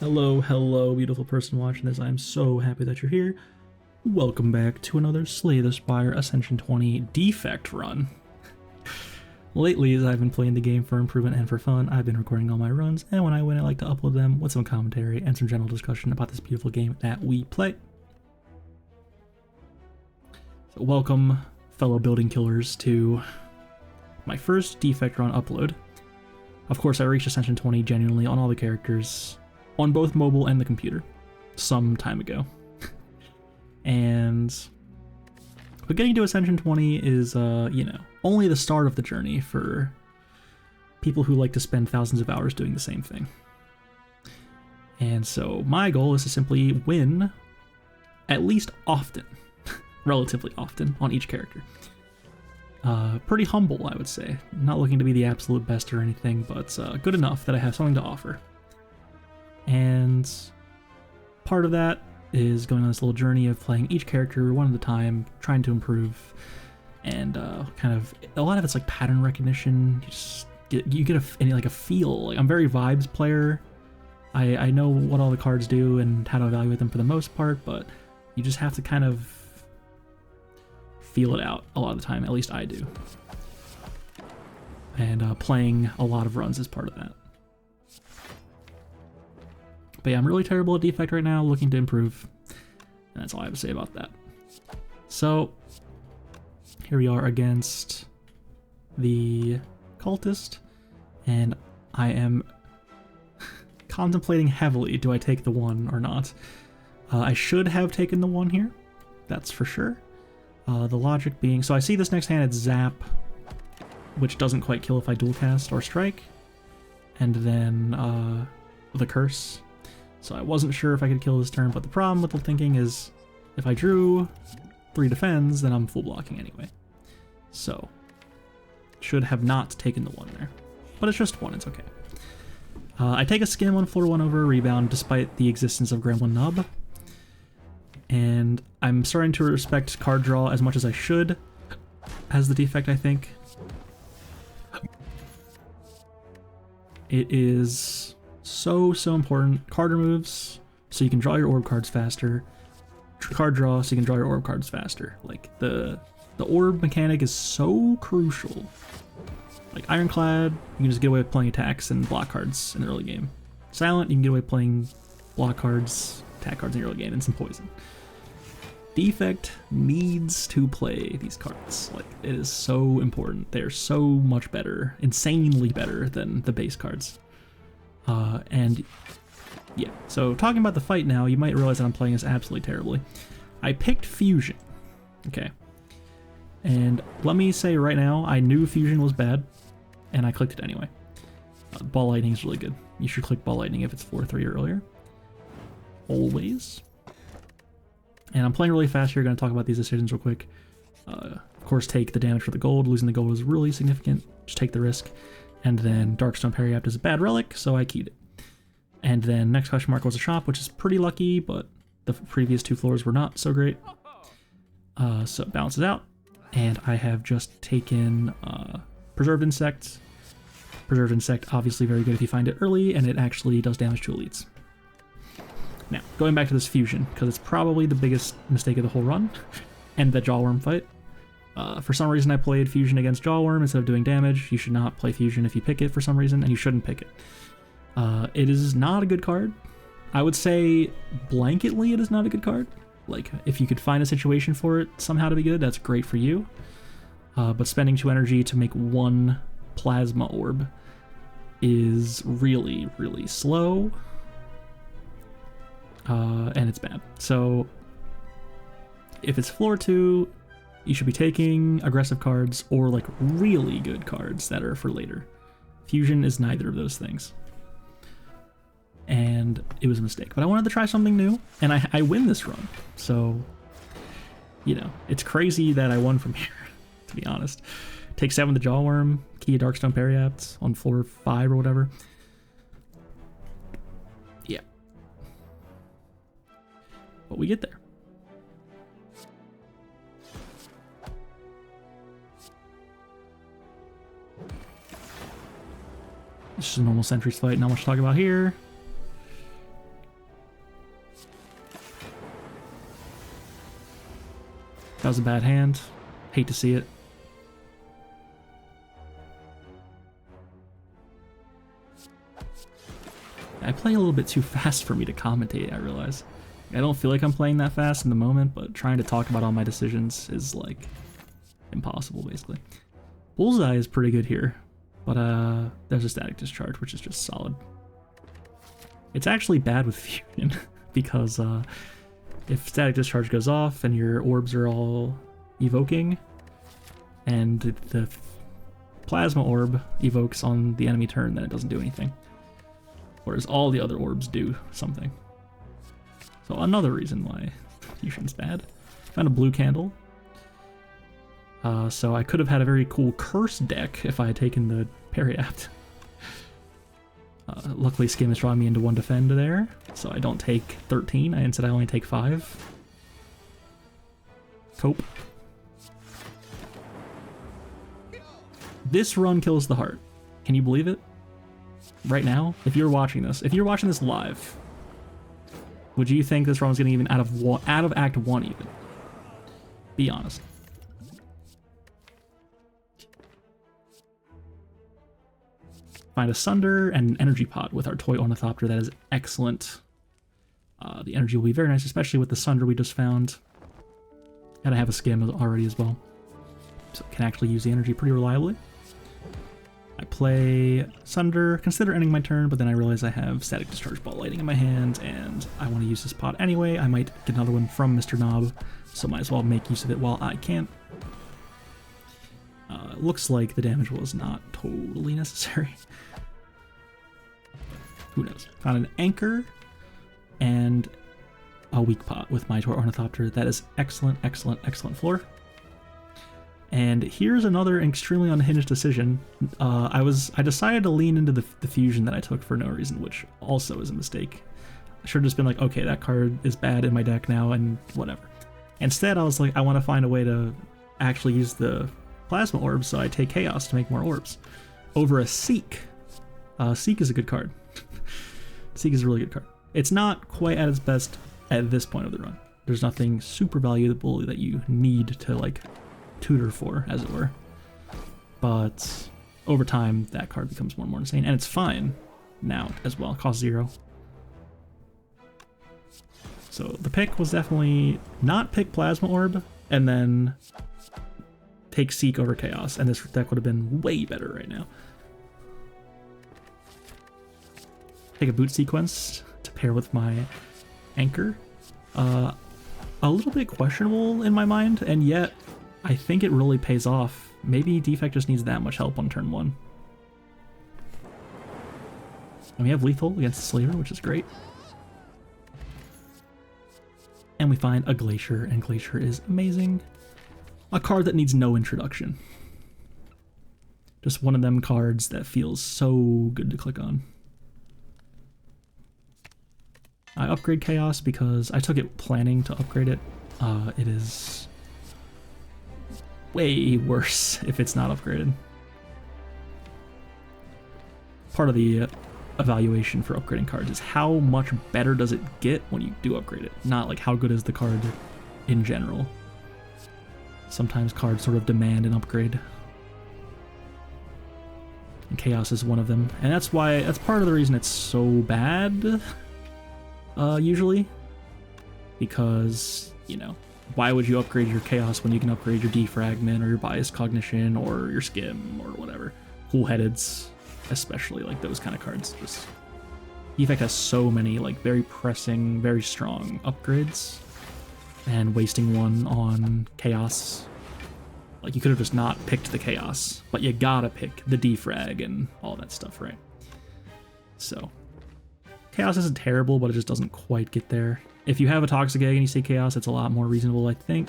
Hello, hello, beautiful person watching this. I'm so happy that you're here. Welcome back to another Slay the Spire Ascension 20 Defect run. Lately, as I've been playing the game for improvement and for fun, I've been recording all my runs, and when I win, I like to upload them with some commentary and some general discussion about this beautiful game that we play. So welcome, fellow building killers, to my first Defect run upload. Of course, I reached Ascension 20 genuinely on all the characters, on both mobile and the computer, some time ago. But getting to Ascension 20 is, only the start of the journey for people who like to spend thousands of hours doing the same thing. And so my goal is to simply win at least often, relatively often, on each character. Pretty humble, I would say. Not looking to be the absolute best or anything, but good enough that I have something to offer. And part of that is going on this little journey of playing each character one at a time, trying to improve, and kind of a lot of it's like pattern recognition. You get a feel. Like, I'm very vibes player. I know what all the cards do and how to evaluate them for the most part, but you just have to kind of feel it out a lot of the time. At least I do. And playing a lot of runs is part of that. But yeah, I'm really terrible at Defect right now, looking to improve, and that's all I have to say about that. So, here we are against the Cultist, and I am contemplating heavily, do I take the 1 or not? I should have taken the 1 here, that's for sure. The logic being, so I see this next hand, it's Zap, which doesn't quite kill if I dual cast or strike, and then the Curse. So I wasn't sure if I could kill this turn, but the problem with the thinking is if I drew 3 defends, then I'm full blocking anyway. So, should have not taken the 1 there. But it's just 1, it's okay. I take a skim on floor 1 over a rebound despite the existence of Gremlin Nub. And I'm starting to respect card draw as much as I should as the Defect, I think. It is so important. Card removes so you can draw your orb cards faster. Card draw so you can draw your orb cards faster. Like, the orb mechanic is so crucial. Like Ironclad, you can just get away with playing attacks and block cards in the early game. Silent, you can get away with playing block cards, attack cards in the early game, and some poison. Defect needs to play these cards. Like, it is so important. They're so much better, insanely better than the base cards. And yeah, so talking about the fight now, you might realize that I'm playing this absolutely terribly. I picked Fusion, okay, and let me say right now, I knew Fusion was bad, and I clicked it anyway. Ball Lightning is really good. You should click Ball Lightning if it's 4-3 or earlier. Always. And I'm playing really fast here, going to talk about these decisions real quick. Of course, take the damage for the gold. Losing the gold is really significant. Just take the risk. And then Darkstone Periapt is a bad relic, so I keyed it. And then next question mark was a shop, which is pretty lucky, but the previous 2 floors were not so great. So it balances out. And I have just taken Preserved Insect. Preserved Insect, obviously very good if you find it early, and it actually does damage to elites. Now, going back to this Fusion, because it's probably the biggest mistake of the whole run, and the Jawworm fight. For some reason I played Fusion against Jawworm instead of doing damage. You should not play Fusion if you pick it for some reason, and you shouldn't pick it. It is not a good card. I would say blanketly it is not a good card. Like, if you could find a situation for it somehow to be good, that's great for you. But spending 2 energy to make 1 Plasma Orb is really, really slow. And it's bad. So, if it's floor 2, you should be taking aggressive cards or like really good cards that are for later. Fusion is neither of those things. And it was a mistake, but I wanted to try something new, and I win this run. So, it's crazy that I won from here, to be honest. Take 7 the Jawworm, key a Darkstone Periapt on floor 5 or whatever. Yeah. But we get there. It's just a normal Sentries fight, not much to talk about here. That was a bad hand. Hate to see it. I play a little bit too fast for me to commentate, I realize. I don't feel like I'm playing that fast in the moment, but trying to talk about all my decisions is, like, impossible, basically. Bullseye is pretty good here, but there's a static discharge, which is just solid. It's actually bad with Fusion, because if static discharge goes off and your orbs are all evoking, and the plasma orb evokes on the enemy turn, then it doesn't do anything. Whereas all the other orbs do something. So another reason why Fusion's bad. Found a blue candle. So I could have had a very cool curse deck if I had taken the Periapt. Luckily Skim is drawing me into 1 defend there, so I don't take 13, instead I only take 5. Cope. This run kills the heart. Can you believe it? Right now? If you're watching this live, would you think this run was getting even out of Act 1 even? Be honest. Find a Sunder and an Energy Pot with our Toy Ornithopter. That is excellent. The energy will be very nice, especially with the Sunder we just found. And I have a Skim already as well. So can actually use the energy pretty reliably. I play Sunder, consider ending my turn, but then I realize I have Static Discharge Ball Lightning in my hand, and I want to use this pot anyway. I might get another one from Mr. Knob, so might as well make use of it while I can. Looks like the damage was not totally necessary. Who knows? Found an Anchor and a Weak Pot with my Toy Ornithopter. That is excellent, excellent, excellent floor. And here's another extremely unhinged decision. I decided to lean into the fusion that I took for no reason, which also is a mistake. I should have just been like, okay, that card is bad in my deck now, and whatever. Instead, I was like, I want to find a way to actually use the plasma orbs, so I take Chaos to make more orbs. Over a Seek. Seek is a good card. Seek is a really good card. It's not quite at its best at this point of the run. There's nothing super valuable that you need to, like, tutor for, as it were. But over time, that card becomes more and more insane, and it's fine now as well. Cost 0. So the pick was definitely not pick Plasma Orb and then take Seek over Chaos, and this deck would have been way better right now. Take a Boot Sequence to pair with my Anchor. A little bit questionable in my mind, and yet I think it really pays off. Maybe Defect just needs that much help on turn 1. And we have lethal against the Slaver, which is great. And we find a Glacier, and Glacier is amazing. A card that needs no introduction. Just one of them cards that feels so good to click on. I upgrade Chaos because I took it planning to upgrade it. It is way worse if it's not upgraded. Part of the evaluation for upgrading cards is how much better does it get when you do upgrade it, not like how good is the card in general. Sometimes cards sort of demand an upgrade, and Chaos is one of them, and that's part of the reason it's so bad, usually, because, you know, why would you upgrade your Chaos when you can upgrade your Defragment or your Biased Cognition or your Skim or whatever? Cool-Headeds, especially, like those kind of cards. Just Defect has so many, like, very pressing, very strong upgrades, and wasting one on Chaos, like, you could have just not picked the Chaos, but you gotta pick the Defrag and all that stuff, right? So Chaos isn't terrible, but it just doesn't quite get there. If you have a Toxic Egg and you see Chaos, it's a lot more reasonable, I think.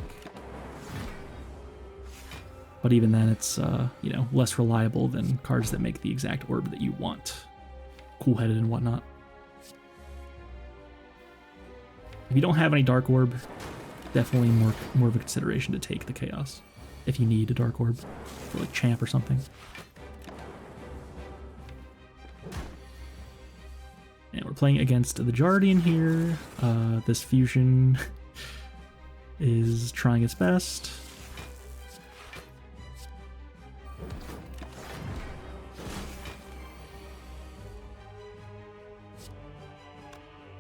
But even then, it's, you know, less reliable than cards that make the exact orb that you want. Cool-Headed and whatnot. If you don't have any Dark Orb, definitely more of a consideration to take the Chaos. If you need a Dark Orb for, like, Champ or something. And we're playing against the Jardian here. This fusion is trying its best.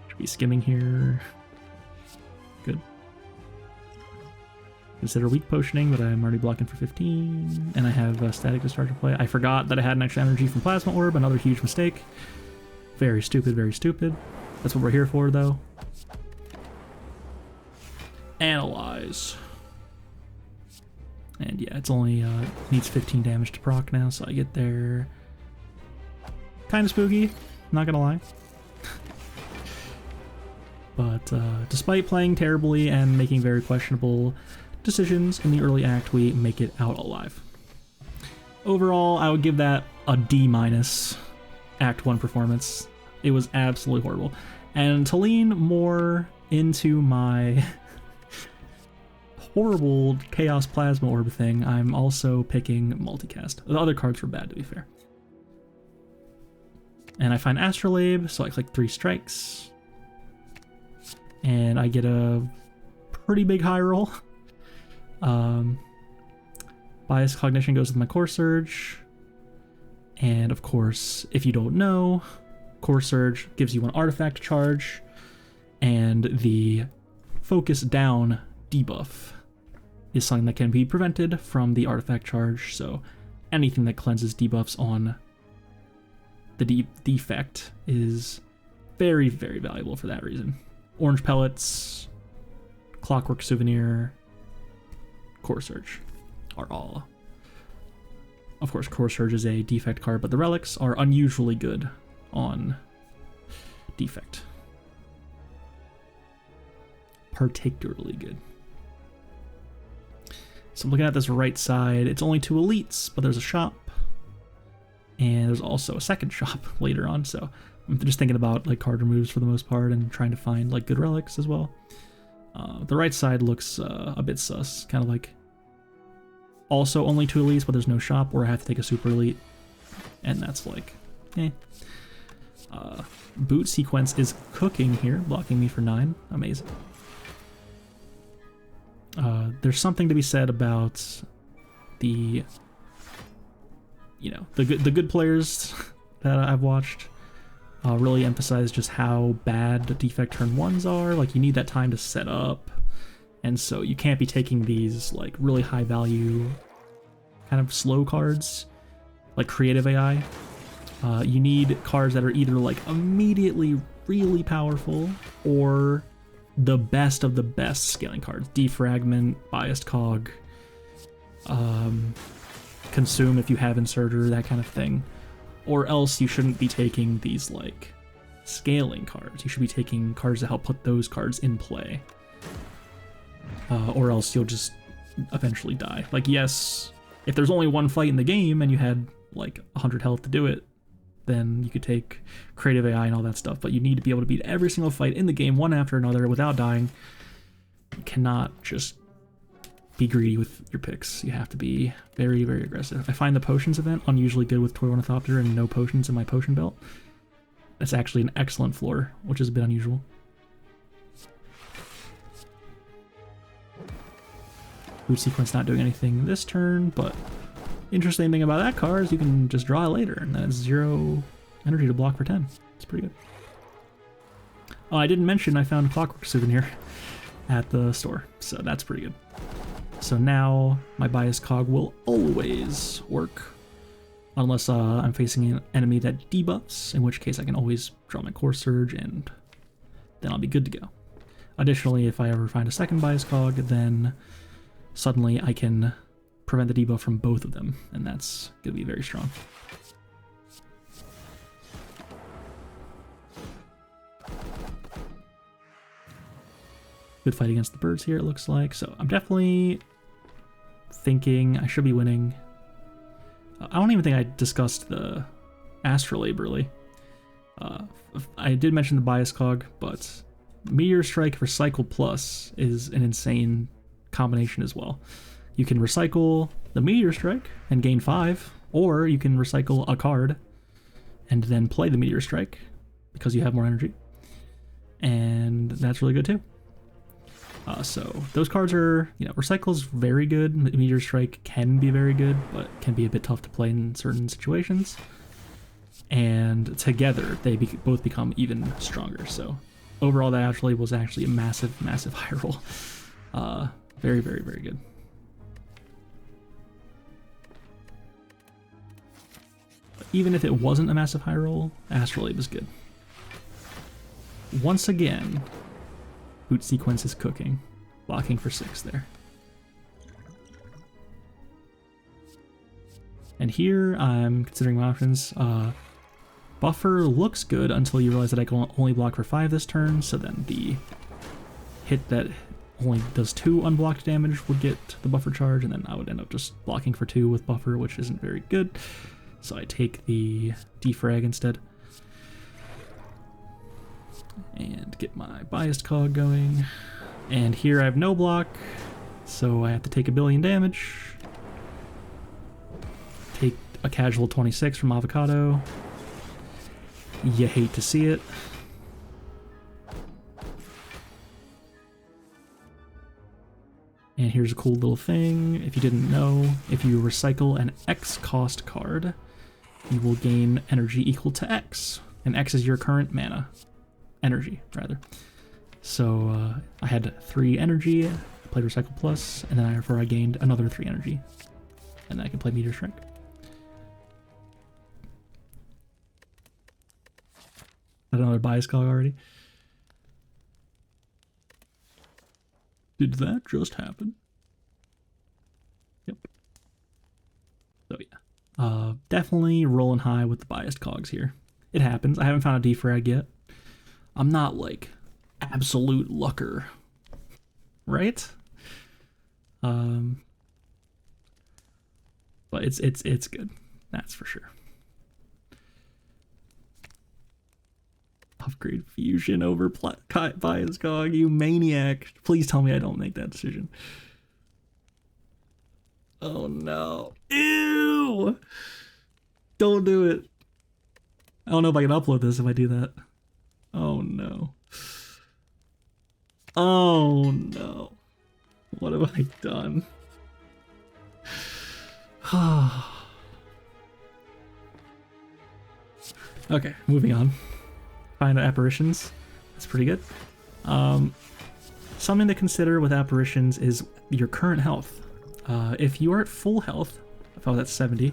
Should be skimming here. Good. Consider weak potioning, but I'm already blocking for 15, and I have a static discharge to play. I forgot that I had an extra energy from Plasma Orb, another huge mistake. Very stupid, very stupid. That's what we're here for, though. Analyze. And yeah, it's only needs 15 damage to proc now, so I get there. Kind of spooky, not gonna lie. But despite playing terribly and making very questionable decisions in the early act, we make it out alive. Overall, I would give that a D- Act 1 performance. It was absolutely horrible. And to lean more into my horrible Chaos Plasma Orb thing, I'm also picking Multicast. The other cards were bad, to be fair. And I find Astrolabe, so I click 3 strikes. And I get a pretty big high roll. Bias Cognition goes with my Core Surge. And of course, if you don't know, Core Surge gives you an artifact charge, and the Focus Down debuff is something that can be prevented from the artifact charge, so anything that cleanses debuffs on the Defect is very, very valuable for that reason. Orange Pellets, Clockwork Souvenir, Core Surge are all. Of course, Core Surge is a Defect card, but the relics are unusually good on Defect. Particularly good. So I'm looking at this right side. It's only 2 elites, but there's a shop. And there's also a second shop later on, so I'm just thinking about like card removes for the most part and trying to find like good relics as well. The right side looks a bit sus, kind of like also only 2 elites, but there's no shop, or I have to take a super elite, and that's like, eh. Boot Sequence is cooking here, blocking me for 9. Amazing. There's something to be said about the, you know, the good players that I've watched really emphasize just how bad the Defect turn 1s are. Like, you need that time to set up, and so you can't be taking these like really high value kind of slow cards like Creative AI. You need cards that are either like immediately really powerful or the best of the best scaling cards. Defragment, Biased Cog, Consume if you have Inserter, that kind of thing. Or else you shouldn't be taking these like scaling cards. You should be taking cards that help put those cards in play. Or else you'll just eventually die. Like, yes, if there's only one fight in the game and you had like 100 health to do it, then you could take Creative AI and all that stuff, but you need to be able to beat every single fight in the game one after another without dying. You cannot just be greedy with your picks. You have to be very, very aggressive. I find the potions event unusually good with Toy Ornithopter and no potions in my potion belt. That's actually an excellent floor, which is a bit unusual. Boot Sequence not doing anything this turn, but interesting thing about that card is you can just draw it later, and that is 0 energy to block for 10. It's pretty good. Oh, I didn't mention I found a Clockwork Souvenir at the store, so that's pretty good. So now my Bias Cog will always work, unless I'm facing an enemy that debuffs, in which case I can always draw my Core Surge, and then I'll be good to go. Additionally, if I ever find a second Bias Cog, then suddenly I can prevent the debuff from both of them, and that's going to be very strong. Good fight against the birds here, it looks like. So I'm definitely thinking I should be winning. I don't even think I discussed the Astrolabe, really. I did mention the Bias Cog, but Meteor Strike for Cycle Plus is an insane combination as well. You can recycle the Meteor Strike and gain 5, or you can recycle a card and then play the Meteor Strike because you have more energy. And that's really good too. So those cards are, Recycle's very good. Meteor Strike can be very good, but can be a bit tough to play in certain situations. And together, they both become even stronger. So overall, that actually was a massive, massive high roll. Very, very, very good. But even if it wasn't a massive high roll, Astrolabe is good. Once again, boot sequence is cooking. Blocking for 6 there. And here I'm considering my options. Buffer looks good until you realize that I can only block for 5 this turn, so then the hit that only does 2 unblocked damage would get the buffer charge, and then I would end up just blocking for 2 with buffer, which isn't very good. So I take the defrag instead. And get my biased cog going. And here I have no block, so I have to take 1 billion damage. Take a casual 26 from Avocado. You hate to see it. And here's a cool little thing. If you didn't know, if you recycle an X cost card, you will gain energy equal to X. And X is your current mana. Energy, rather. So I had 3 energy, I played Recycle Plus, and then I gained another 3 energy. And then I can play Meteor Strike. Another bias cog already. Did that just happen? Yep. So yeah. Definitely rolling high with the biased cogs here. It happens. I haven't found a defrag yet. I'm not like absolute lucker. Right? But it's good. That's for sure. Upgrade fusion over bias cog, you maniac. Please tell me I don't make that decision. Oh no. Ew! Don't do it. I don't know if I can upload this if I do that. Oh no. Oh no. What have I done? Okay, moving on. Find apparitions. That's pretty good. Something to consider with apparitions is your current health. If you are at full health, if I was at 70,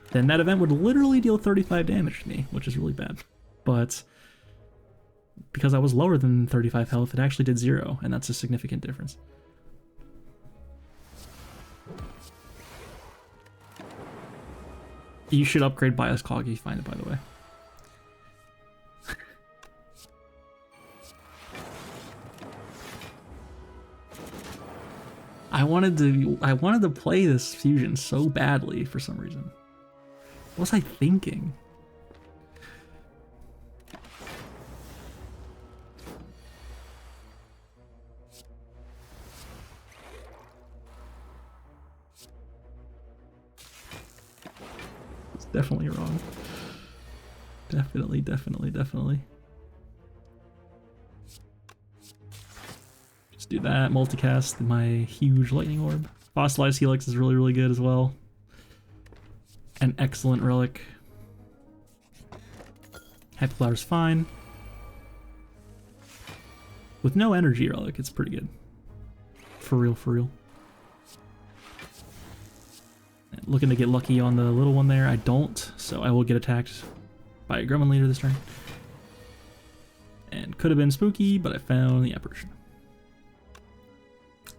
then that event would literally deal 35 damage to me, which is really bad. But because I was lower than 35 health, it actually did 0, and that's a significant difference. You should upgrade Bias Cog if you find it, by the way. I wanted to play this fusion so badly for some reason. What was I thinking? It's definitely wrong. Definitely. Do that, multicast my huge lightning orb. Fossilized Helix is really, really good as well. An excellent relic. Happy Flower's fine. With no energy relic, it's pretty good. For real, for real. Looking to get lucky on the little one there. I don't, so I will get attacked by a Gremlin Leader this turn. And could have been spooky, but I found the apparition.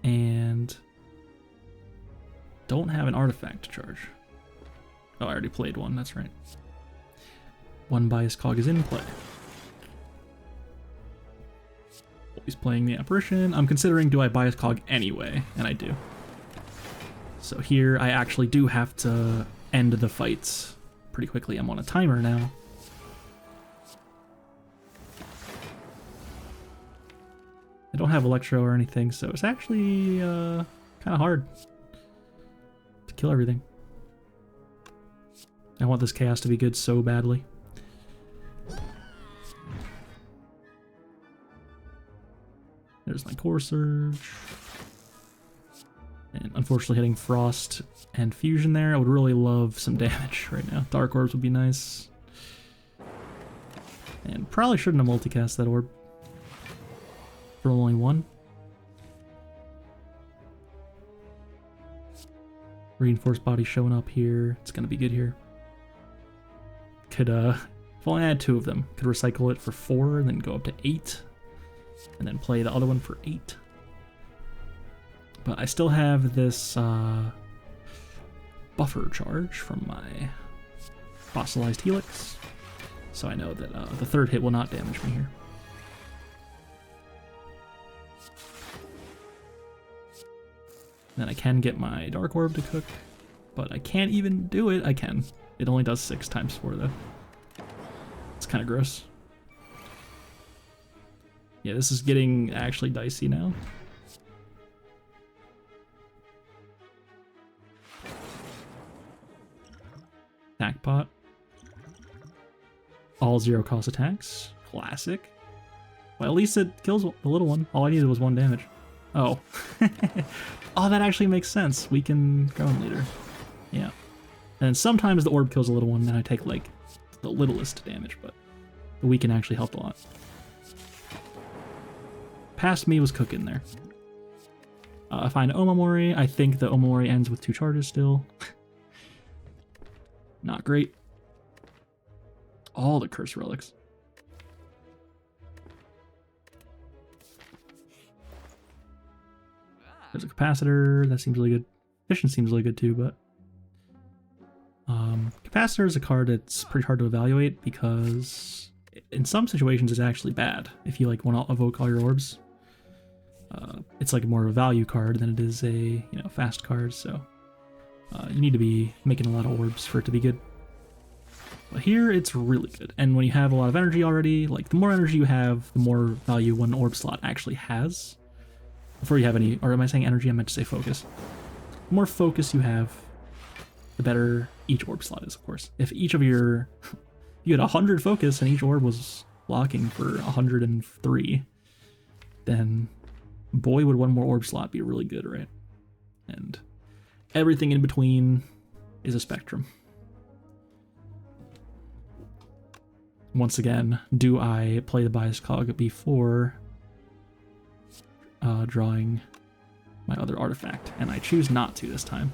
And don't have an artifact to charge. Oh, I already played one, that's right. One bias cog is in play. He's playing the apparition. I'm considering, do I bias cog anyway? And I do. So here I actually do have to end the fights pretty quickly. I'm on a timer now. I don't have Electro or anything, so it's actually kind of hard to kill everything. I want this chaos to be good so badly. There's my Core Surge. And unfortunately hitting Frost and Fusion there, I would really love some damage right now. Dark Orbs would be nice. And probably shouldn't have multicast that orb. For only one. Reinforced Body showing up here. It's gonna be good here. Could, if only I had 2 of them, could recycle it for 4 and then go up to 8. And then play the other one for 8. But I still have this buffer charge from my fossilized Helix. So I know that the 3rd hit will not damage me here. Then I can get my Dark Orb to cook, but I can't even do it. I can. It only does 6 times 4 though. It's kind of gross. Yeah, this is getting actually dicey now. Attack pot. All 0 cost attacks. Classic. Well, at least it kills the little one. All I needed was 1 damage. Oh. Oh, that actually makes sense. Weaken Ground Leader. Yeah. And sometimes the orb kills a little one and I take like the littlest damage, but the weaken actually helped a lot. Past me was cooking there. I find Omamori. I think the Omamori ends with 2 charges still. Not great. All the Curse Relics. There's a Capacitor. That seems really good. Efficient seems really good too, but... Capacitor is a card that's pretty hard to evaluate because in some situations it's actually bad if you like want to evoke all your orbs. It's like more of a value card than it is a fast card, so you need to be making a lot of orbs for it to be good. But here it's really good, and when you have a lot of energy already, like the more energy you have, the more value one orb slot actually has. Before you have any, or am I saying energy? I meant to say focus. The more focus you have, the better each orb slot is, of course. If each of your, you had 100 focus and each orb was blocking for 103, then boy would one more orb slot be really good, right? And everything in between is a spectrum. Once again, do I play the bias cog before drawing my other artifact? And I choose not to this time.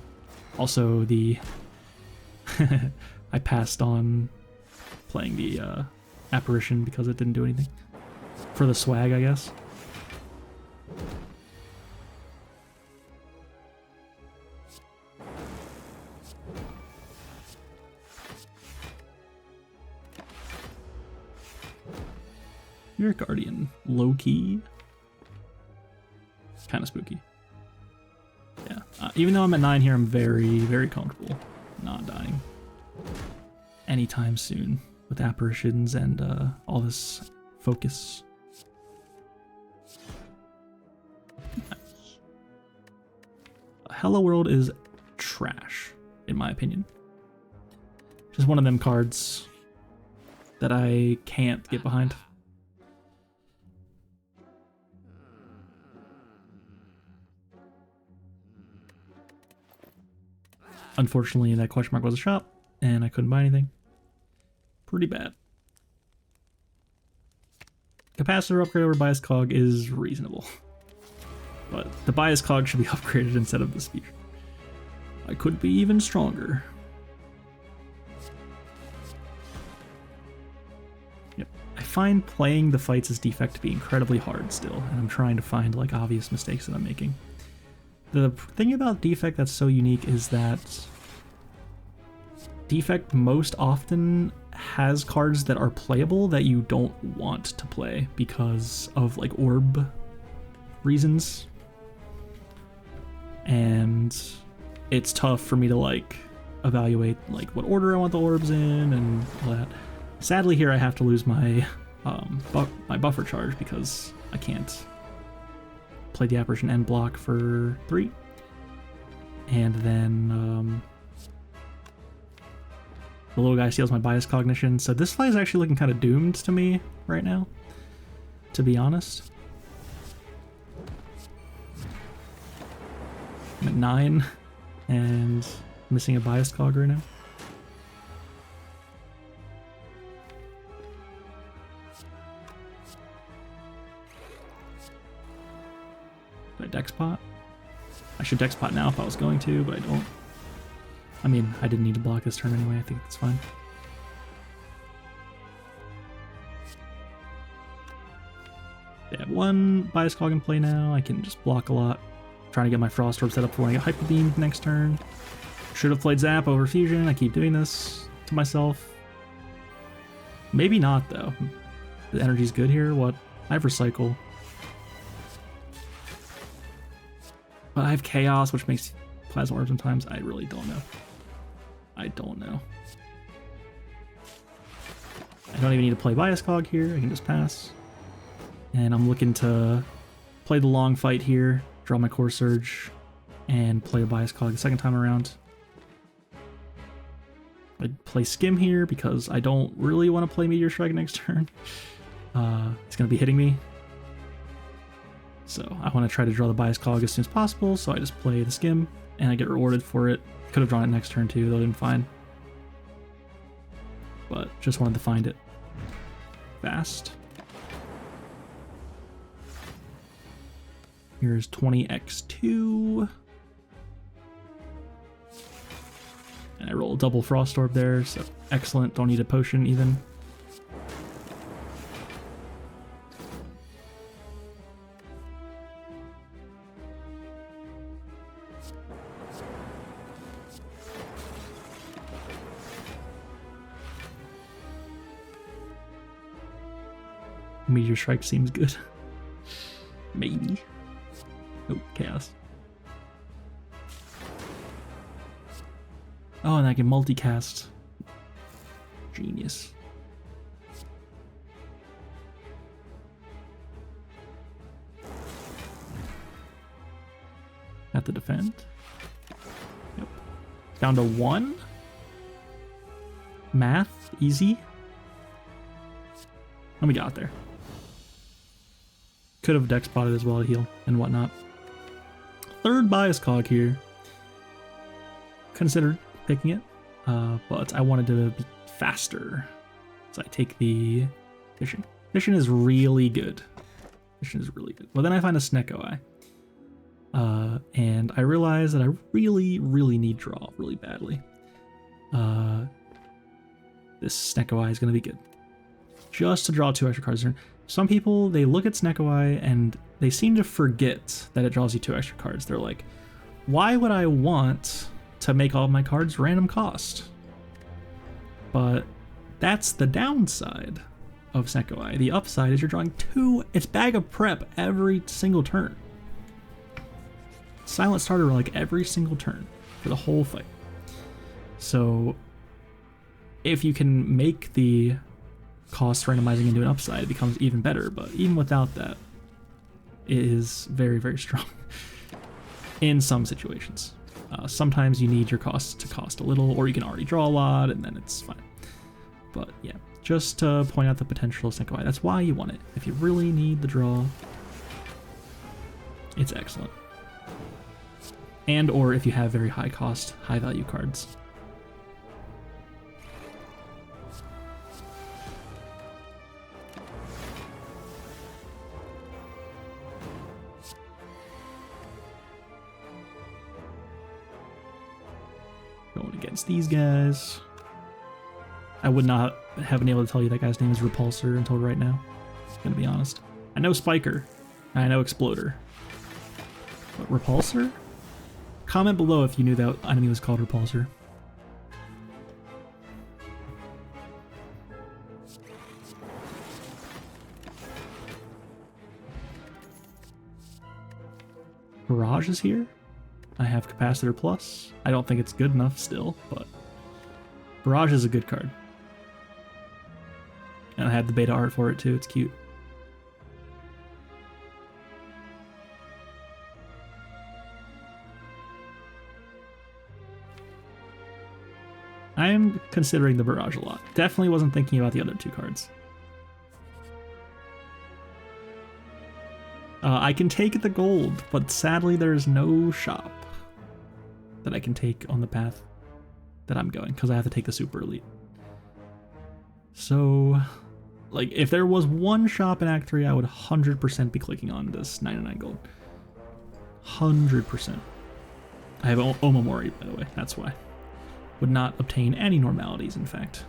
Also, the I passed on playing the apparition because it didn't do anything. For the swag, I guess. You're a Guardian. Low-key. Kind of spooky. Yeah. Even though I'm at 9 here, I'm very, very comfortable not dying anytime soon with apparitions and all this focus. Nice. Hello World is trash, in my opinion. Just one of them cards that I can't get behind. Unfortunately, that question mark was a shop, and I couldn't buy anything. Pretty bad. Capacitor upgrade over bias cog is reasonable. But the bias cog should be upgraded instead of the speed. I could be even stronger. Yep. I find playing the fights as Defect to be incredibly hard still, and I'm trying to find like obvious mistakes that I'm making. The thing about Defect that's so unique is that Defect most often has cards that are playable that you don't want to play because of like orb reasons. And it's tough for me to like evaluate like what order I want the orbs in and all that. Sadly here I have to lose my my buffer charge because I can't play the apparition and block for 3. And then the little guy steals my bias cognition. So this fight is actually looking kind of doomed to me right now, to be honest. at 9 and missing a biased cog right now. Did I dex pot? I should dex pot now if I was going to, but I don't. I mean, I didn't need to block this turn anyway. I think it's fine. They have one bias cog in play now. I can just block a lot. Trying to get my Frost Orb set up for when I get Hyper Beam next turn. Should have played Zap over Fusion. I keep doing this to myself. Maybe not, though. The energy's good here. What? I have Recycle. But I have Chaos, which makes Plasma Orb sometimes. I really don't know. I don't know. I don't even need to play Bias Cog here. I can just pass. And I'm looking to play the long fight here, draw my Core Surge, and play a Bias Cog the second time around. I'd play Skim here because I don't really want to play Meteor Strike next turn. It's going to be hitting me. So I want to try to draw the Bias Cog as soon as possible, so I just play the Skim, and I get rewarded for it. Could have drawn it next turn too, that would have been fine. But just wanted to find it fast. Here's 20x2. And I roll a double Frost Orb there, so excellent. Don't need a potion even. Meteor Strike seems good. Maybe. Oh, Chaos. Oh, and I can multicast. Genius. Have to defend. Yep. Down to 1. Math, easy. And we got there. Could have dex spotted as well to heal and whatnot. Third Bias Cog here. Considered picking it, but I wanted to be faster. So I take the Fission. Fission is really good. Fission is really good. Well, then I find a Snecko Eye. And I realize that I really, really need draw really badly. This Snecko Eye is going to be good. Just to draw 2 extra cards turn. Some people, they look at Snecko Eye and they seem to forget that it draws you 2 extra cards. They're like, why would I want to make all of my cards random cost? But that's the downside of Snecko Eye. The upside is you're drawing 2, it's Bag of Prep every single turn. Silent Starter like every single turn for the whole fight. So if you can make the cost randomizing into an upside, it becomes even better, but even without that, it is very, very strong in some situations. Sometimes you need your costs to cost a little, or you can already draw a lot, and then it's fine. But yeah, just to point out the potential of Snecko Eye. That's why you want it. If you really need the draw, it's excellent. And or if you have very high cost, high value cards. Going against these guys. I would not have been able to tell you that guy's name is Repulsor until right now. I'm gonna be honest. I know Spiker. I know Exploder. But Repulsor? Comment below if you knew that enemy was called Repulsor. Barrage is here. I have Capacitor Plus. I don't think it's good enough still, but Barrage is a good card. And I have the beta art for it too, it's cute. I am considering the Barrage a lot. Definitely wasn't thinking about the other 2 cards. I can take the gold, but sadly there's no shop. that I can take on the path that I'm going, because I have to take the super elite. So, like, if there was one shop in Act 3, I would 100% be clicking on this 99 gold. 100%. I have Omamori, by the way, that's why. Would not obtain any normalities, in fact.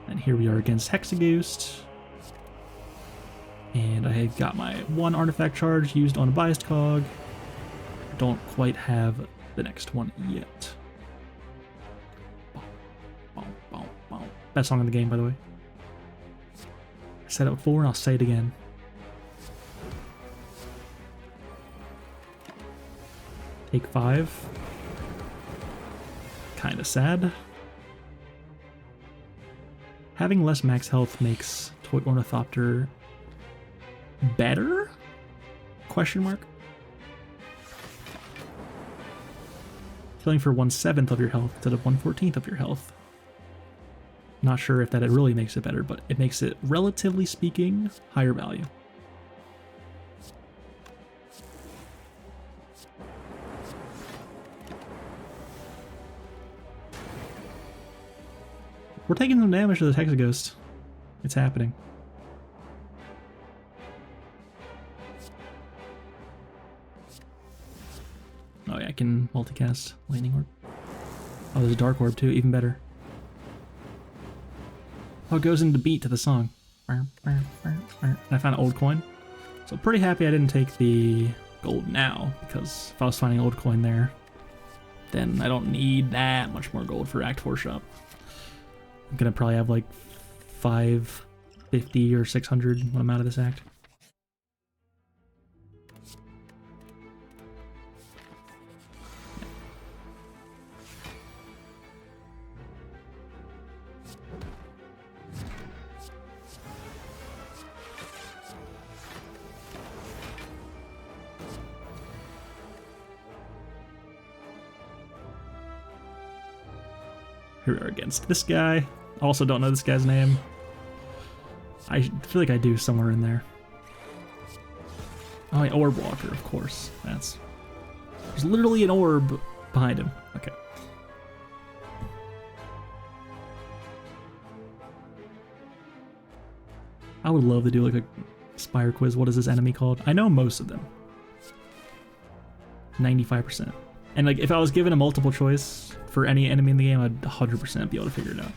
And here we are against Hexagoost. And I got my one artifact charge used on a biased cog. Don't quite have the next one yet. Best song in the game, by the way. I said it before and I'll say it again. Take 5. Kinda sad. Having less max health makes Toy Ornithopter better? Question mark? Healing for 1/7 of your health instead of 1/14 of your health. Not sure if that really makes it better, but it makes it, relatively speaking, higher value. We're taking some damage to the Hexaghost. It's happening. Oh yeah, I can multicast Lightning Orb. Oh, there's a Dark Orb too, even better. Oh, it goes into beat to the song. And I found an old coin. So pretty happy I didn't take the gold now, because if I was finding old coin there, then I don't need that much more gold for Act 4 shop. I'm gonna probably have like 550 or 600 when I'm out of this act. Here we are against this guy. Also don't know this guy's name. I feel like I do somewhere in there. Oh, yeah, Orb Walker, of course. There's literally an orb behind him. Okay. I would love to do like a Spire quiz. What is this enemy called? I know most of them. 95%. And like if I was given a multiple choice for any enemy in the game, I'd 100% be able to figure it out.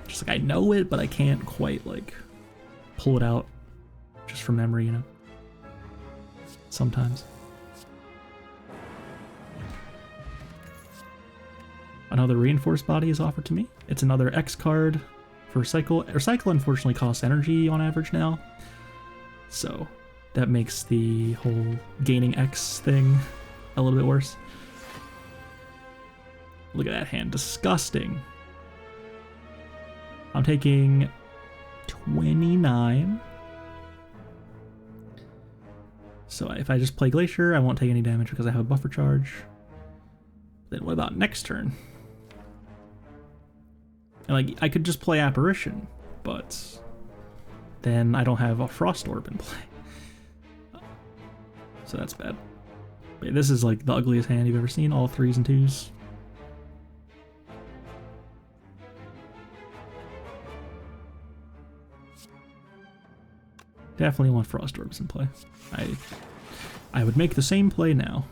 Just like I know it, but I can't quite like pull it out just from memory, you know? Sometimes. Another reinforced body is offered to me. It's another X card for Cycle. Cycle unfortunately costs energy on average now. So that makes the whole gaining X thing a little bit worse. Look at that hand. Disgusting. I'm taking 29. So if I just play Glacier, I won't take any damage because I have a buffer charge. Then what about next turn? And like, I could just play Apparition, but then I don't have a Frost Orb in play. So that's bad. Wait, this is like the ugliest hand you've ever seen, all 3s and 2s. Definitely want Frost Orbs in play. I would make the same play now.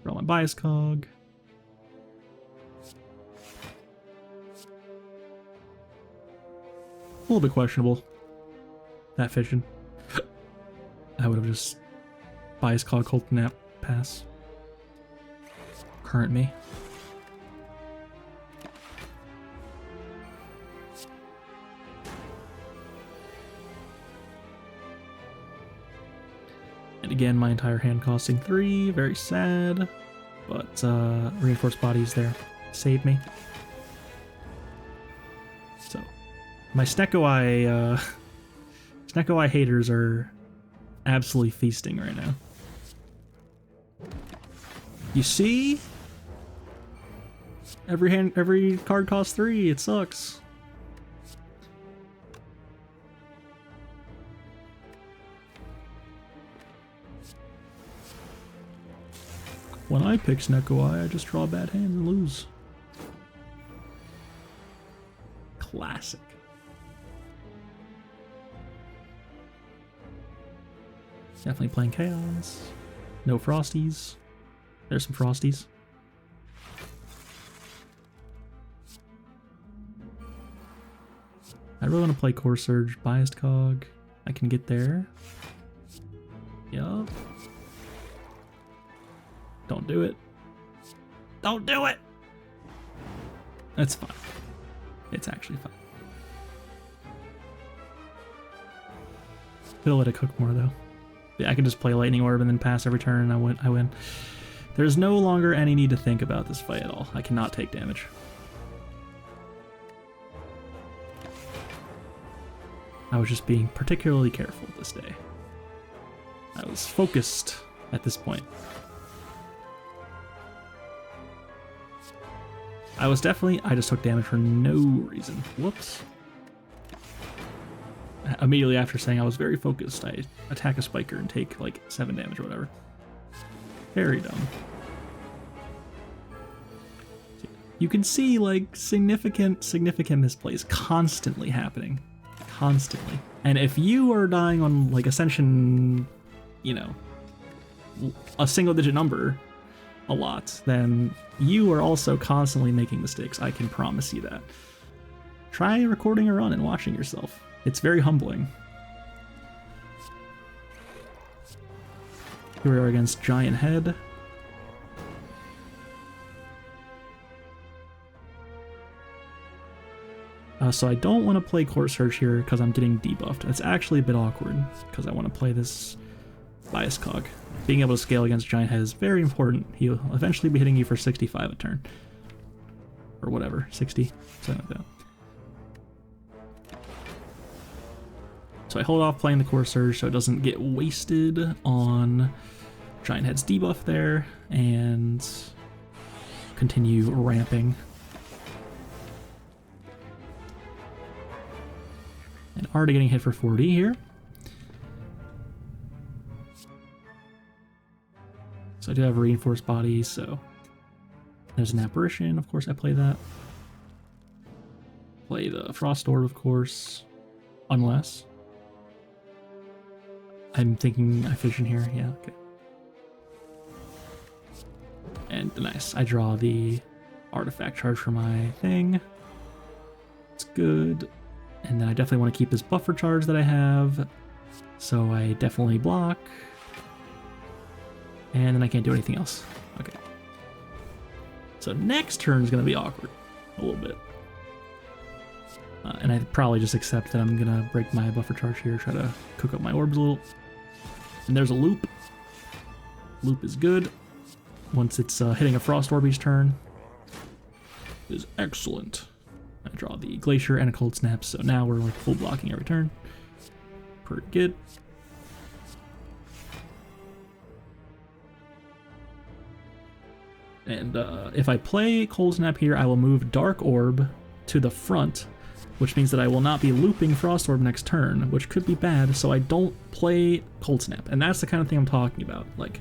Draw my bias cog. A little bit questionable. That fission. I would have just bias cog Cult Nap pass. Current me. And again, my entire hand costing 3, very sad, but reinforced bodies there saved me. So, my Snecko Eye haters are absolutely feasting right now. You see? Every card costs 3. It sucks. When I pick Sneko, I just draw bad hands and lose. Classic. Definitely playing Chaos. No Frosties. There's some Frosties. I really want to play Core Surge, Biased Cog. I can get there. Yup. Don't do it. Don't do it! It's fine. It's actually fine. Could let it cook more though. Yeah, I can just play Lightning Orb and then pass every turn and I win. There's no longer any need to think about this fight at all. I cannot take damage. I was just being particularly careful this day. I was focused at this point. I just took damage for no reason. Whoops. Immediately after saying I was very focused, I attack a spiker and take like 7 damage or whatever. Very dumb. You can see like significant misplays constantly happening. Constantly. And if you are dying on like Ascension, you know, a single digit number a lot, then you are also constantly making mistakes. I can promise you that. Try recording a run and watching yourself. It's very humbling. Here we are against Giant Head. So I don't want to play Core Surge here because I'm getting debuffed. It's actually a bit awkward because I want to play this Bias Cog. Being able to scale against Giant Head is very important. He'll eventually be hitting you for 65 a turn. Or whatever, 60, something like that. So I hold off playing the Core Surge so it doesn't get wasted on Giant Head's debuff there, and continue ramping. And already getting hit for 40 here. So I do have a reinforced body, so there's an apparition, of course I play that. Play the Frost Orb, of course, unless I'm thinking I Fission here, yeah, okay. And nice, I draw the artifact charge for my thing. It's good. And then I definitely want to keep this buffer charge that I have, so I definitely block. And then I can't do anything else. Okay. So next turn is going to be awkward, a little bit. And I probably just accept that I'm going to break my buffer charge here, try to cook up my orbs a little. And there's a loop. Loop is good. Once it's hitting a Frost Orb each turn, is excellent. I draw the Glacier and a Cold Snap, so now we're like full blocking every turn. Pretty good. And if I play Cold Snap here, I will move Dark Orb to the front, which means that I will not be looping Frost Orb next turn, which could be bad, so I don't play Cold Snap. And that's the kind of thing I'm talking about. Like,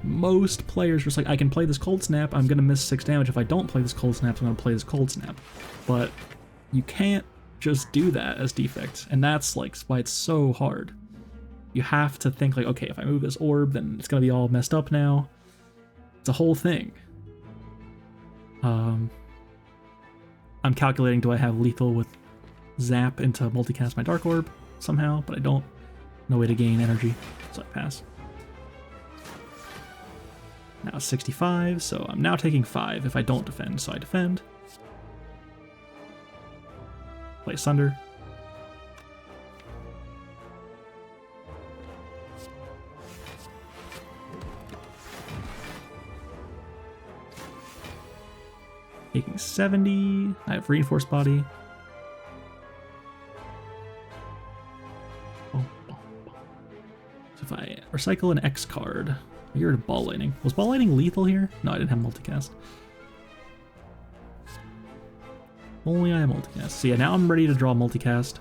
most players are just like, I can play this Cold Snap, I'm gonna miss 6 damage. If I don't play this Cold Snap, I'm gonna play this Cold Snap. But you can't just do that as Defect, and that's like why it's so hard. You have to think like, okay, if I move this orb, then it's gonna be all messed up now. It's a whole thing. I'm calculating, do I have lethal with Zap into multicast my Dark Orb somehow, but I don't. No way to gain energy, so I pass. Now 65, so I'm now taking 5 if I don't defend, so I defend. Play Sunder. Taking 70, I have Reinforced Body. So if I recycle an X card, I get rid of Ball Lightning. Was Ball Lightning lethal here? No, I didn't have multicast. Only I have multicast. So yeah, now I'm ready to draw multicast.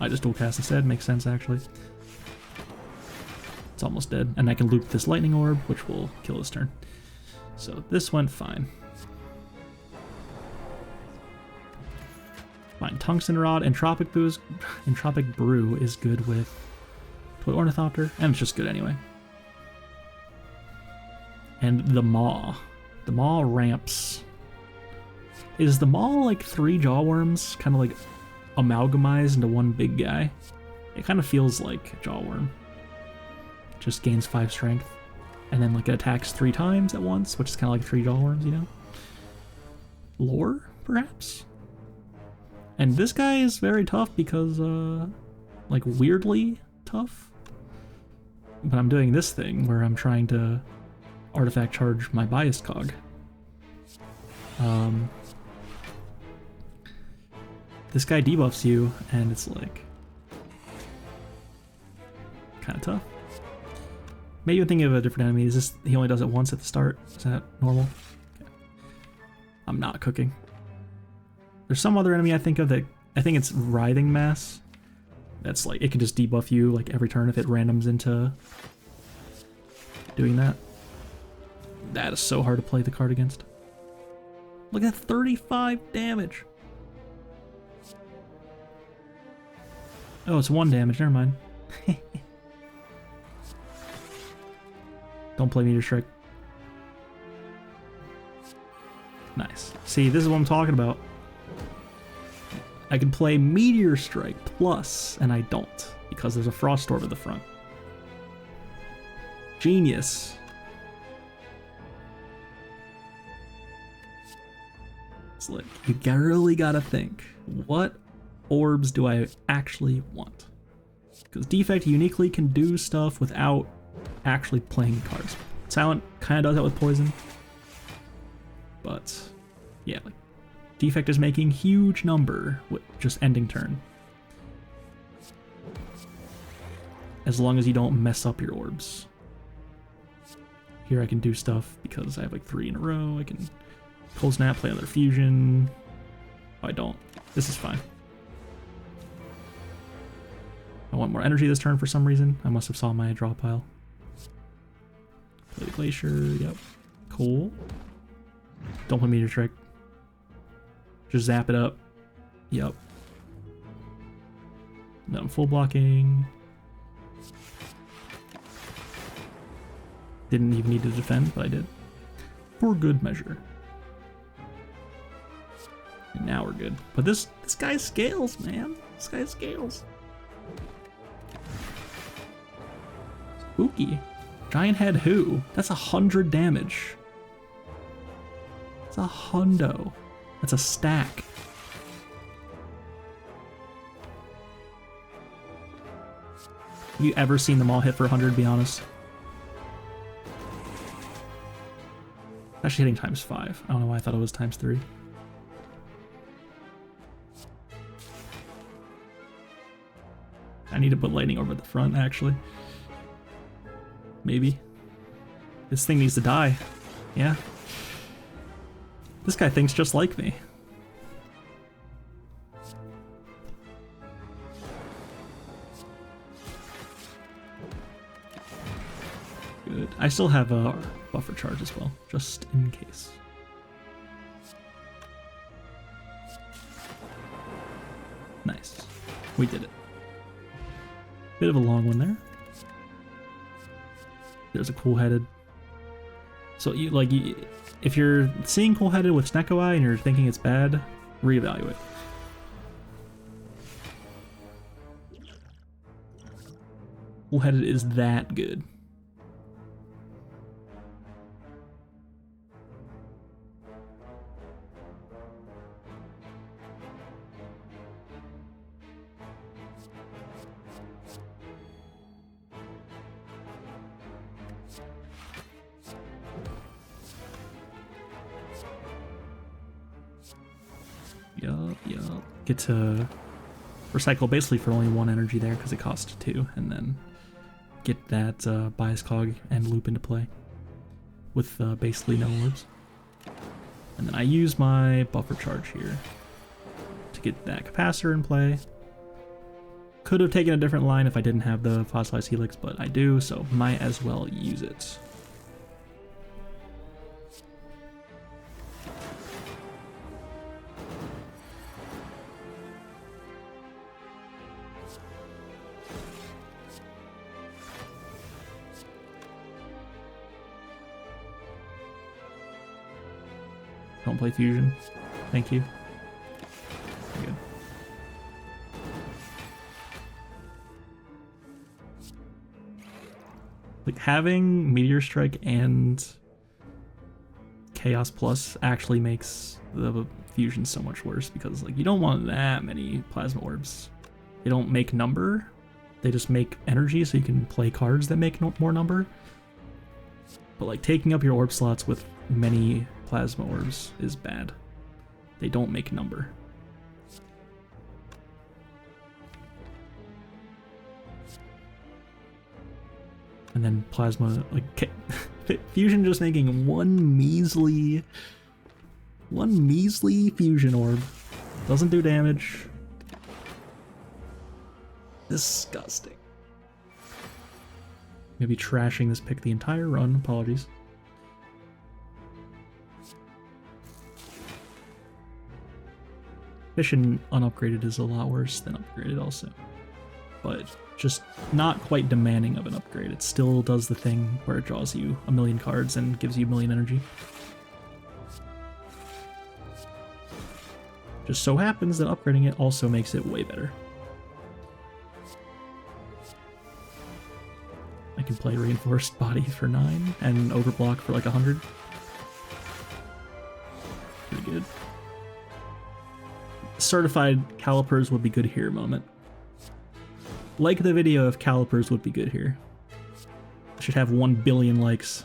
I just dual cast instead. Makes sense, actually. It's almost dead. And I can loop this Lightning Orb, which will kill this turn. So this went fine. Fine. Tungsten Rod. Entropic Brew is good with Toy Ornithopter, and it's just good anyway. And the Maw. The Maw ramps. Is the Maw like 3 Jawworms, kind of like amalgamized into one big guy? It kind of feels like a Jawworm. Just gains 5 strength, and then like it attacks 3 times at once, which is kind of like 3 Jawworms, you know? Lore, perhaps? And this guy is very tough because, like, weirdly tough. But I'm doing this thing where I'm trying to artifact charge my biased cog. This guy debuffs you, and it's like kind of tough. Maybe I'm thinking of a different enemy. Is this, he only does it once at the start? Is that normal? Okay. I'm not cooking. There's some other enemy I think of that, I think it's Writhing Mass. That's like, it can just debuff you like every turn if it randoms into doing that. That is so hard to play the card against. Look at 35 damage. Oh, it's 1 damage, never mind. Don't play Meteor Strike. Nice. See, this is what I'm talking about. I can play Meteor Strike plus, and I don't, because there's a Frost Orb at the front. Genius. It's like, you really gotta think, what orbs do I actually want? Because Defect uniquely can do stuff without actually playing cards. Silent kind of does that with Poison. But, yeah, like, Defect is making huge number with just ending turn. As long as you don't mess up your orbs. Here I can do stuff because I have like 3 in a row. I can Cold Snap, play another Fusion. Oh, I don't. This is fine. I want more energy this turn for some reason. I must have saw my draw pile. Play the Glacier, yep. Cool. Don't play Meteor Strike. Just zap it up. Yep. Then I'm full blocking. Didn't even need to defend, but I did. For good measure. And now we're good. But this guy scales, man. This guy scales. Spooky. Giant Head who? That's 100 damage. It's a hundo. That's a stack. Have you ever seen them all hit for 100, be honest? Actually hitting times 5. I don't know why I thought it was times 3. I need to put lightning over the front, actually. Maybe. This thing needs to die. Yeah. This guy thinks just like me. Good. I still have a buffer charge as well, just in case. Nice. We did it. Bit of a long one there. There's a cool-headed. So if you're seeing cool-headed with Snecko Eye and you're thinking it's bad, reevaluate. Cool-headed is that good. Yup. Get to recycle basically for only 1 energy there because it costs 2, and then get that bias cog and loop into play with basically no orbs. And then I use my buffer charge here to get that capacitor in play. Could have taken a different line if I didn't have the fossilized helix, but I do, so might as well use it. Don't play fusion. Thank you. Good. Like, having Meteor Strike and Chaos Plus actually makes the fusion so much worse, because like you don't want that many plasma orbs. They don't make number, they just make energy, so you can play cards that make more number. But like taking up your orb slots with many plasma orbs is bad. They don't make number. And then plasma, like fusion just making one measly fusion orb. Doesn't do damage. Disgusting. Maybe trashing this pick the entire run. Apologies. Fission unupgraded is a lot worse than upgraded also. But just not quite demanding of an upgrade. It still does the thing where it draws you a million cards and gives you a million energy. Just so happens that upgrading it also makes it way better. I can play Reinforced Body for 9 and Overblock for like 100. Pretty good. Certified Calipers would be good here moment. Like the video if Calipers would be good here. I should have 1 billion likes.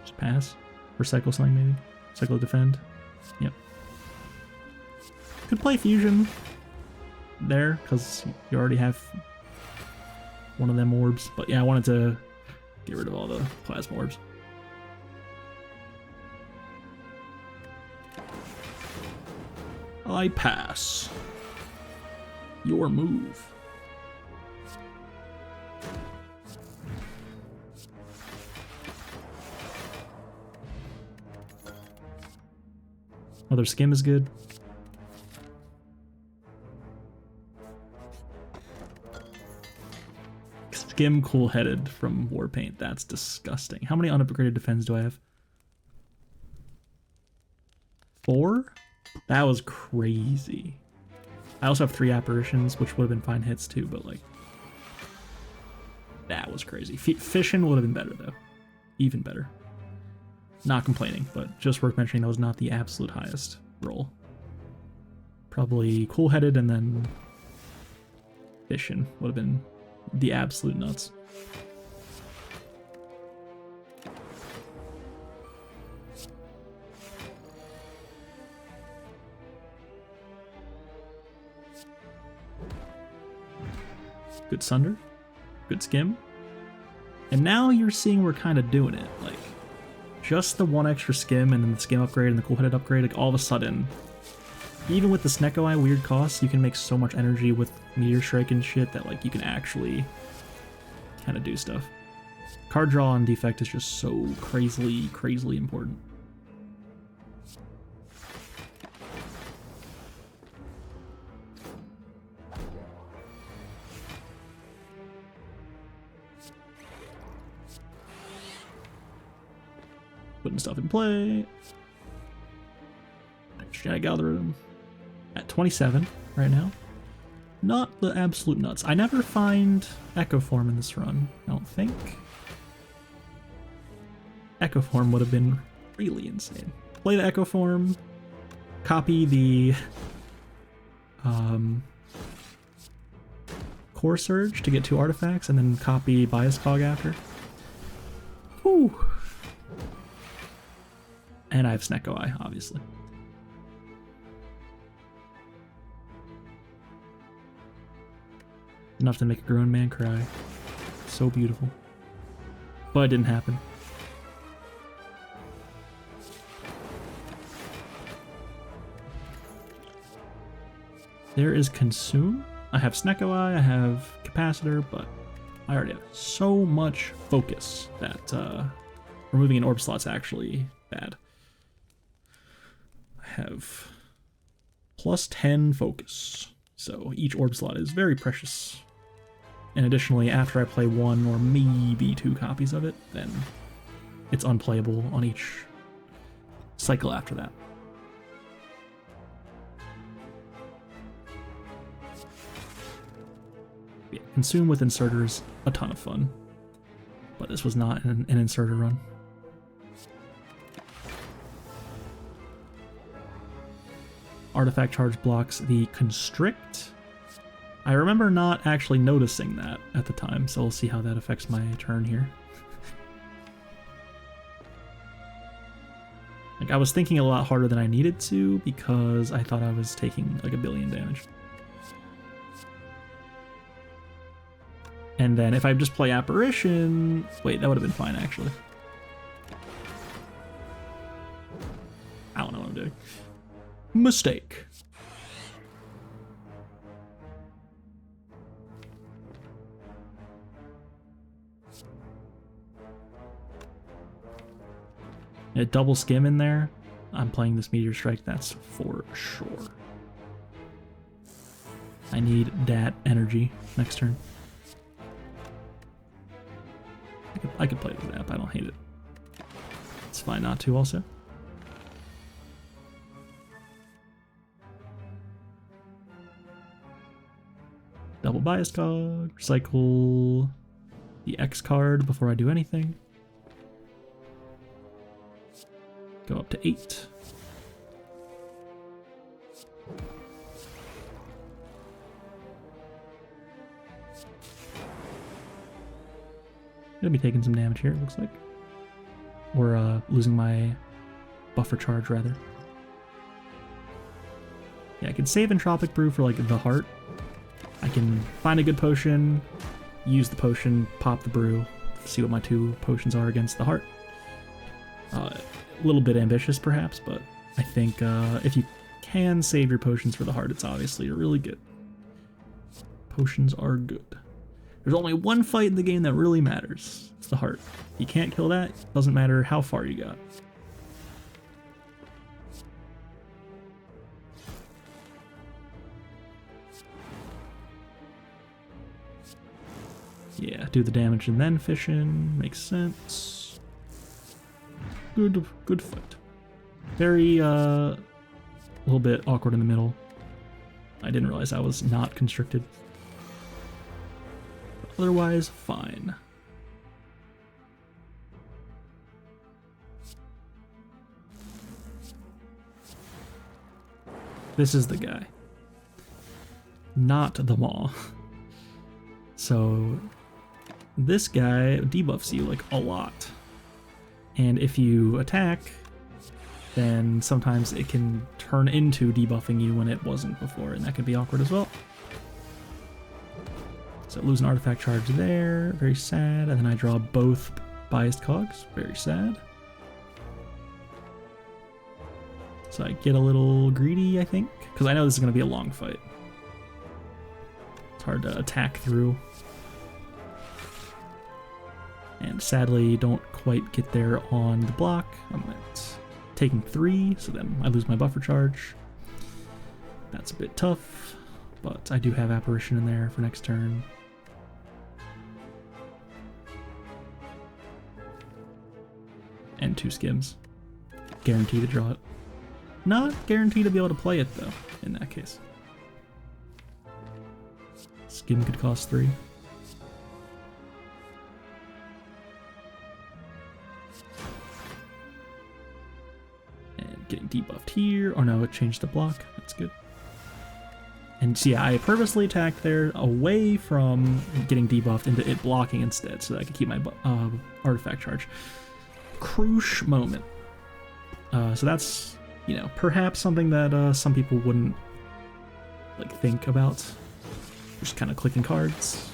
Just pass. Or cycle something maybe. Cycle defend. Yep. Could play fusion there, because you already have one of them orbs. But yeah, I wanted to get rid of all the plasma orbs. I pass. Your move. Other skim is good. Skim cool-headed from Warpaint. That's disgusting. How many unupgraded defense do I have? 4? That was crazy. I also have 3 apparitions, which would have been fine hits too, but like... that was crazy. Fission would have been better though. Even better. Not complaining, but just worth mentioning that was not the absolute highest roll. Probably cool-headed and then... Fission would have been the absolute nuts. Good Sunder, good Skim. And now you're seeing we're kind of doing it. Like, just the 1 extra Skim and then the Skim upgrade and the cool-headed upgrade, like all of a sudden, even with the Snecko Eye weird costs, you can make so much energy with Meteor Strike and shit that like you can actually kind of do stuff. Card draw on Defect is just so crazily important. Putting stuff in play. Genetic algorithm at 27 right now. Not the absolute nuts. I never find Echo Form in this run, I don't think. Echo Form would have been really insane. Play the Echo Form, copy the Core Surge to get 2 artifacts and then copy Bias Cog after. Whew. And I have Snecko Eye, obviously. Enough to make a grown man cry. So beautiful. But it didn't happen. There is Consume. I have Snecko Eye, I have Capacitor, but I already have so much focus that removing an orb slot's actually bad. I have plus 10 focus, so each orb slot is very precious. And additionally, after I play 1 or maybe 2 copies of it, then it's unplayable on each cycle after that. Yeah, Consume with inserters, a ton of fun. But this was not an inserter run. Artifact charge blocks the Constrict. I remember not actually noticing that at the time, so we'll see how that affects my turn here. Like, I was thinking a lot harder than I needed to because I thought I was taking like 1 billion damage. And then if I just play Apparition... Wait, that would have been fine, actually. I don't know what I'm doing. Mistake. A double skim in there. I'm playing this Meteor Strike, that's for sure. I need that energy next turn. I could play the Zap, I don't hate it. It's fine not to also. Double Bias Cog, recycle the X card before I do anything. Go up to 8. Gonna be taking some damage here, it looks like. Or losing my buffer charge, rather. Yeah, I could save Entropic Brew for, like, the heart. I can find a good potion, use the potion, pop the brew, see what my 2 potions are against the heart. A little bit ambitious, perhaps, but I think if you can save your potions for the heart, it's obviously really good. Potions are good. There's only one fight in the game that really matters. It's the heart. If you can't kill that, it doesn't matter how far you got. Yeah, do the damage and then fish in. Makes sense. Good fight. Very, a little bit awkward in the middle. I didn't realize I was not constricted. Otherwise, fine. This is the guy. Not the Maw. So, this guy debuffs you, like, a lot. And if you attack, then sometimes it can turn into debuffing you when it wasn't before, and that can be awkward as well. So lose an artifact charge there, very sad, and then I draw both biased cogs, very sad. So I get a little greedy, I think, because I know this is going to be a long fight. It's hard to attack through. And sadly, don't quite get there on the block. I'm at taking 3, so then I lose my buffer charge. That's a bit tough, but I do have Apparition in there for next turn. And 2 skims. Guaranteed to draw it. Not guaranteed to be able to play it, though, in that case. Skim could cost 3. And getting debuffed here. Oh no, it changed the block. That's good. And so yeah, I purposely attacked there away from getting debuffed into it blocking instead, so that I could keep my artifact charge. Crucial moment. So that's, you know, perhaps something that some people wouldn't like think about. Just kind of clicking cards.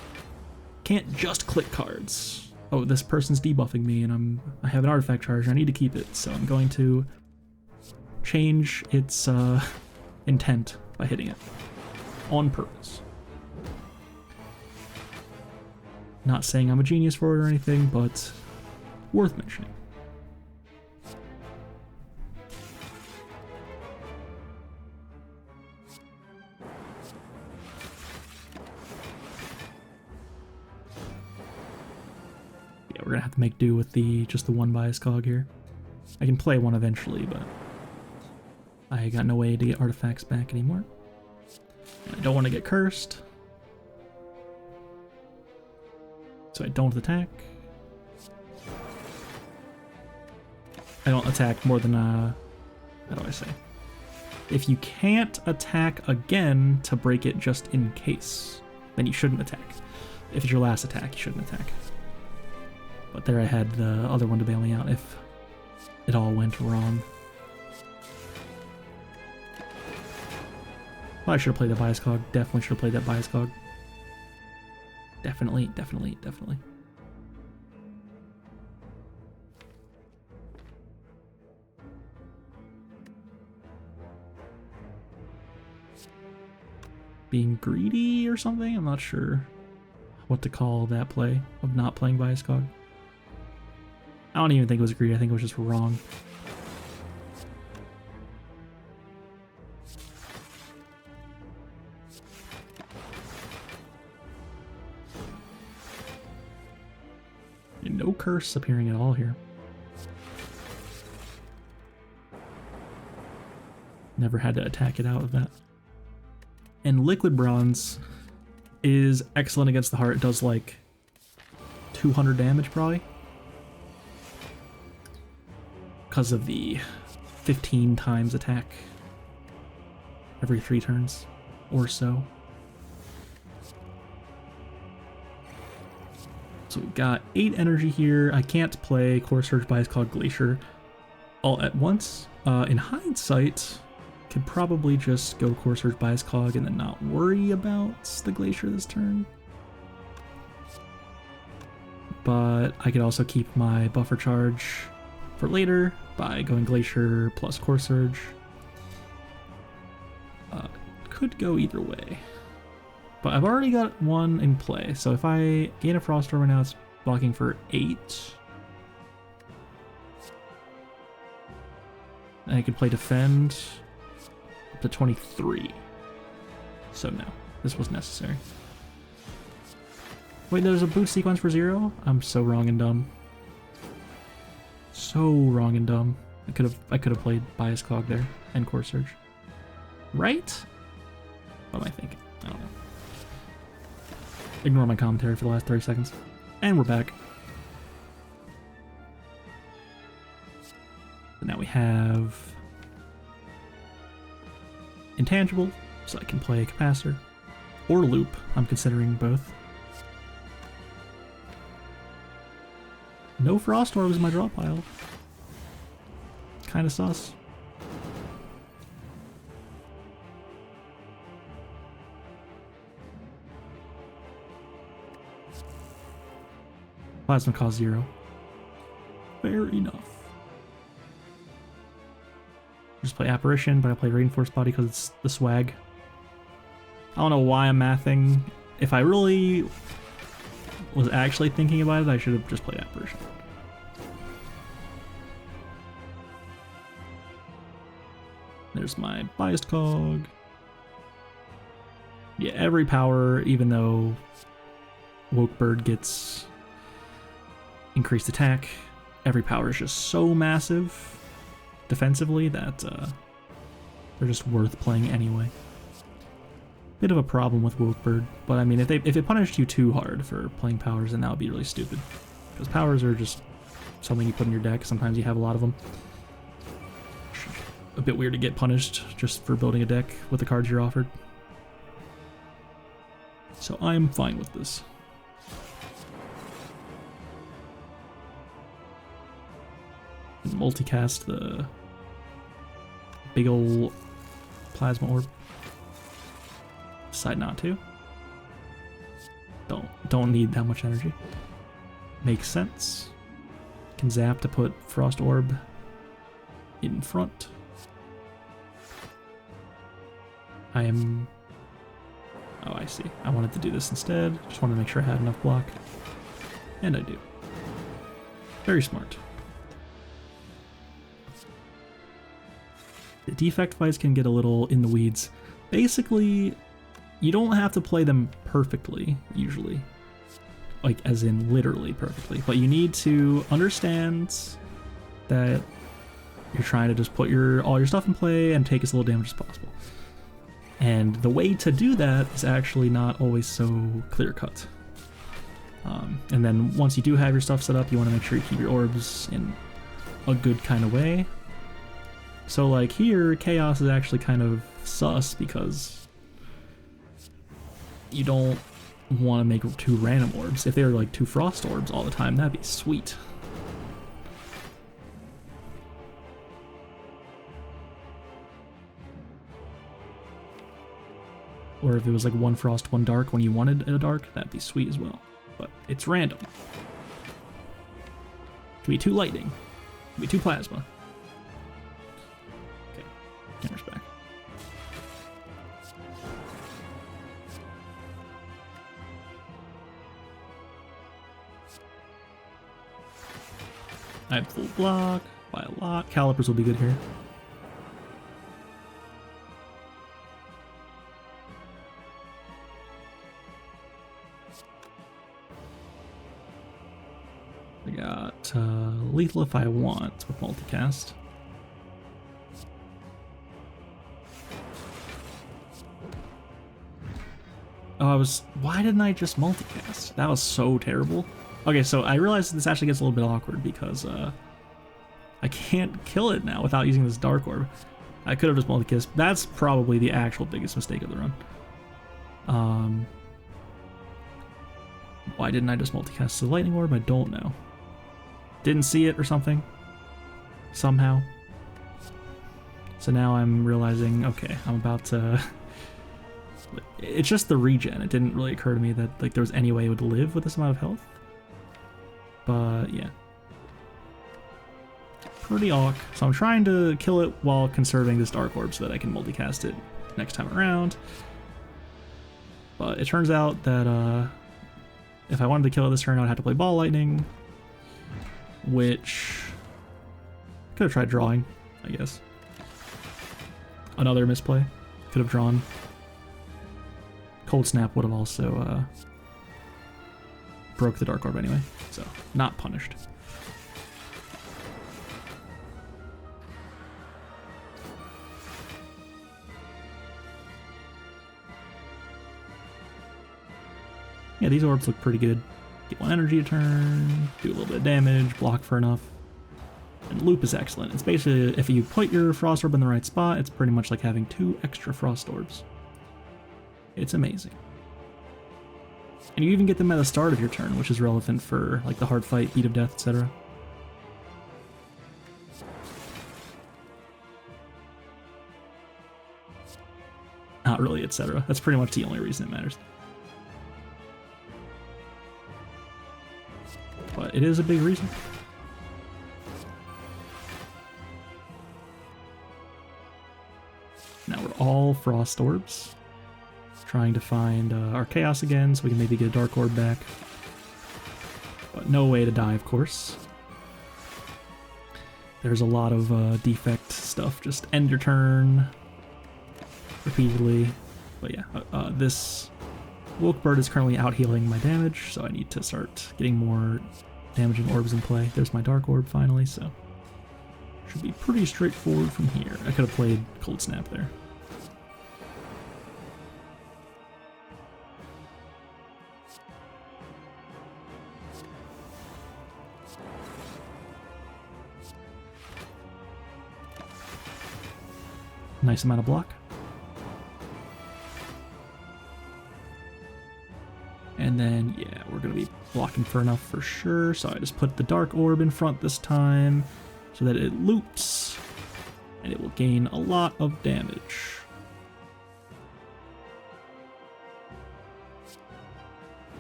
Can't just click cards. Oh, this person's debuffing me, and I have an artifact charge. I need to keep it, so I'm going to change its intent by hitting it. On purpose. Not saying I'm a genius for it or anything, but worth mentioning. Yeah, we're gonna have to make do with just the one bias cog here. I can play one eventually, but I got no way to get artifacts back anymore. I don't want to get cursed, so I don't attack. I don't attack more than, how do I say? If you can't attack again to break it just in case, then you shouldn't attack. If it's your last attack, you shouldn't attack. But there I had the other one to bail me out if it all went wrong. Well, I should have played the bias cog. Definitely should have played that bias cog. Definitely. Being greedy or something? I'm not sure what to call that play of not playing bias cog. I don't even think it was greedy. I think it was just wrong. No curse appearing at all here. Never had to attack it out of that. And liquid bronze is excellent against the heart. It does like 200 damage probably. Because of the 15 times attack every 3 turns or so. So we've got 8 energy here. I can't play Core Surge Bias Cog Glacier all at once. In hindsight, could probably just go Core Surge Bias Cog and then not worry about the Glacier this turn. But I could also keep my buffer charge for later by going Glacier plus Core Surge. Could go either way. But I've already got one in play, so if I gain a Frost Storm right now, it's blocking for 8. And I could play Defend up to 23. So no, this was necessary. Wait, there's a boot sequence for 0? I'm so wrong and dumb. So wrong and dumb. I could have played Bias Cog there and Core Surge. Right? What am I thinking? I don't know. Ignore my commentary for the last 30 seconds. And we're back. So now we have Intangible, so I can play Capacitor. Or Loop, I'm considering both. No Frost Orbs in my draw pile. Kinda sus. Plasma cost 0. Fair enough. Just play Apparition, but I play Reinforced Body because it's the swag. I don't know why I'm mathing. If I really was actually thinking about it, I should have just played Apparition. There's my Biased Cog. Yeah, every power, even though Woke Bird gets increased attack, every power is just so massive defensively that they're just worth playing anyway. Bit of a problem with Woke Bird, but I mean, if it punished you too hard for playing powers, then that would be really stupid. Because powers are just something you put in your deck. Sometimes you have a lot of them. A bit weird to get punished just for building a deck with the cards you're offered. So I'm fine with this. And multicast the big ol' plasma orb. Decide not to. Don't need that much energy. Makes sense. Can zap to put Frost Orb in front. I am... Oh, I see. I wanted to do this instead. Just wanted to make sure I had enough block. And I do. Very smart. The Defect fights can get a little in the weeds. Basically, you don't have to play them perfectly, usually. Like, as in literally perfectly. But you need to understand that you're trying to just put all your stuff in play and take as little damage as possible. And the way to do that is actually not always so clear-cut. And then once you do have your stuff set up, you want to make sure you keep your orbs in a good kind of way. So like here, Chaos is actually kind of sus because you don't want to make 2 random orbs. If they were like 2 Frost orbs all the time, that'd be sweet. Or if it was like 1 Frost, 1 Dark when you wanted a Dark, that'd be sweet as well. But it's random. It could be 2 Lightning. It could be 2 Plasma. Okay, counter's back. I have full block by a lot. Calipers will be good here. I got lethal if I want with multicast. Oh, why didn't I just multicast? That was so terrible. Okay, so I realized this actually gets a little bit awkward because I can't kill it now without using this Dark Orb. I could have just multicast. That's probably the actual biggest mistake of the run. Why didn't I just multicast the Lightning Orb? I don't know. Didn't see it or something. Somehow. So now I'm realizing, okay, I'm about to... It's just the regen. It didn't really occur to me that like there was any way it would live with this amount of health. But yeah. Pretty awk. So I'm trying to kill it while conserving this Dark Orb so that I can multicast it next time around. But it turns out that if I wanted to kill it this turn, I'd have to play Ball Lightning, which could have tried drawing, I guess. Another misplay. Could have drawn. Cold Snap would have also broke the Dark Orb anyway, so not punished. Yeah, these orbs look pretty good. Get 1 energy a turn, do a little bit of damage, block for enough. And loop is excellent. It's basically, if you put your Frost Orb in the right spot, it's pretty much like having 2 extra Frost Orbs. It's amazing. And you even get them at the start of your turn, which is relevant for like the hard fight, beat of death, etc. Not really, etc. That's pretty much the only reason it matters. But it is a big reason. Now we're all Frost Orbs. Trying to find our Chaos again so we can maybe get a Dark Orb back. But no way to die, of course. There's a lot of Defect stuff. Just end your turn repeatedly. But yeah, this Woke Bird is currently out healing my damage, so I need to start getting more damaging orbs in play. There's my Dark Orb finally, so should be pretty straightforward from here. I could have played Cold Snap there. Nice amount of block. looking for enough for sure, so I just put the Dark Orb in front this time so that it loops, and it will gain a lot of damage.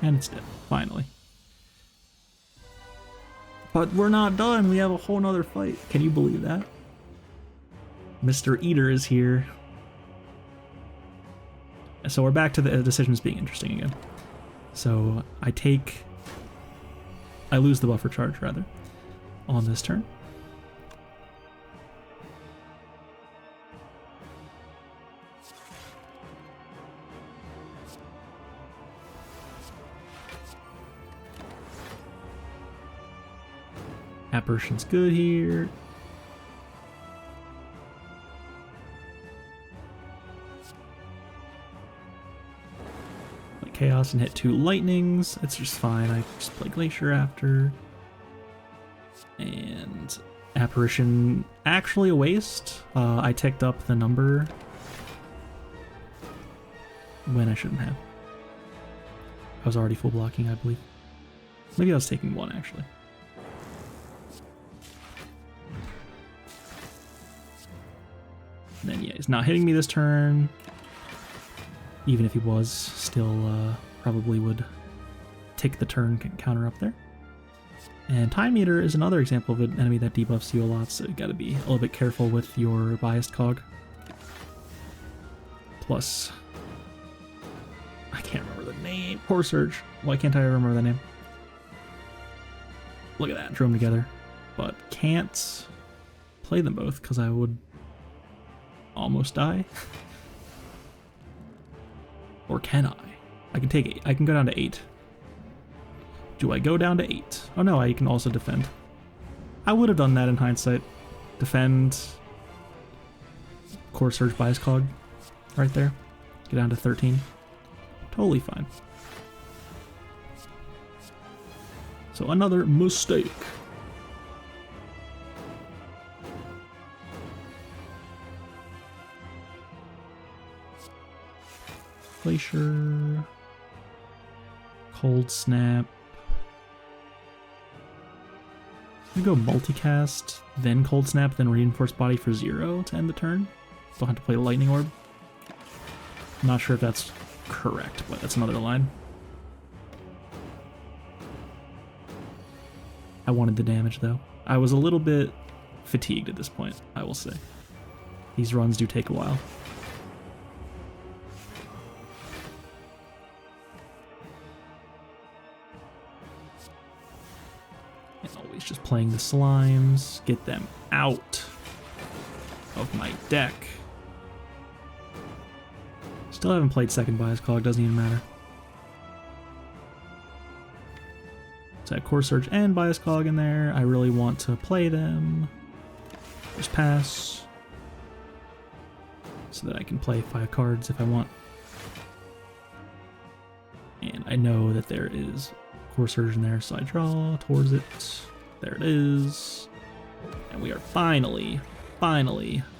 And it's dead, finally. But we're not done, we have a whole nother fight. Can you believe that? Mr. Eater is here. So we're back to the decisions being interesting again. So I lose the buffer charge, rather, on this turn. Apparition's good here. Chaos and hit 2 lightnings. It's just fine. I just play Glacier after. And Apparition, actually a waste. I ticked up the number when I shouldn't have. I was already full blocking, I believe. Maybe I was taking 1 actually. And then yeah, he's not hitting me this turn. Even if he was, still probably would take the turn counter up there. And Time Eater is another example of an enemy that debuffs you a lot, so you gotta be a little bit careful with your biased cog. Plus, I can't remember the name. Core Surge. Why can't I remember the name? Look at that, drew them together. But can't play them both because I would almost die. Or can I? I can take 8. I can go down to 8. Do I go down to 8? Oh no, I can also defend. I would have done that in hindsight. Defend. Core Surge Bias Cog. Right there. Get down to 13. Totally fine. So another mistake. Glacier, Cold Snap. I'm gonna go multicast, then Cold Snap, then Reinforced Body for 0 to end the turn. Don't have to play Lightning Orb. I'm not sure if that's correct, but that's another line. I wanted the damage though. I was a little bit fatigued at this point, I will say. These runs do take a while. Just playing the slimes, get them out of my deck. Still haven't played second Bias Cog, doesn't even matter. So I have Core Surge and Bias Cog in there. I really want to play them. Just pass. So that I can play 5 cards if I want. And I know that there is Core Surge in there, so I draw towards it. There it is. And we are finally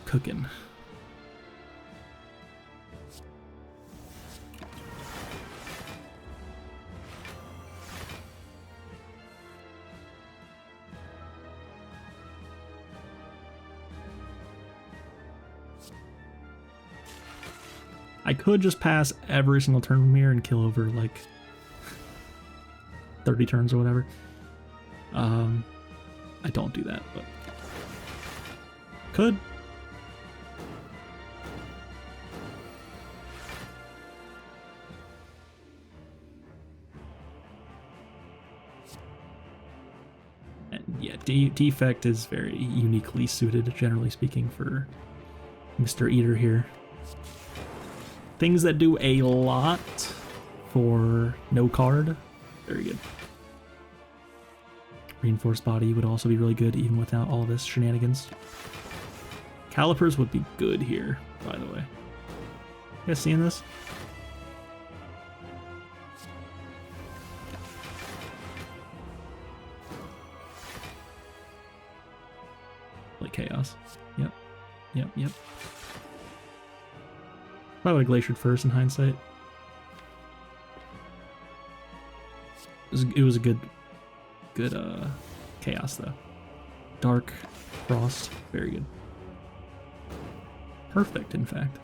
cooking. I could just pass every single turn from here and kill over like 30 turns or whatever. I don't do that, but could. And yeah, Defect is very uniquely suited, generally speaking, for Mr. Eater here. Things that do a lot for no card, very good. Reinforced Body would also be really good even without all this shenanigans. Calipers would be good here, by the way. You guys seeing this? Like Chaos. Yep. Probably would have Glaciered first in hindsight. It was a good chaos though. Dark, frost, very good. Perfect, in fact.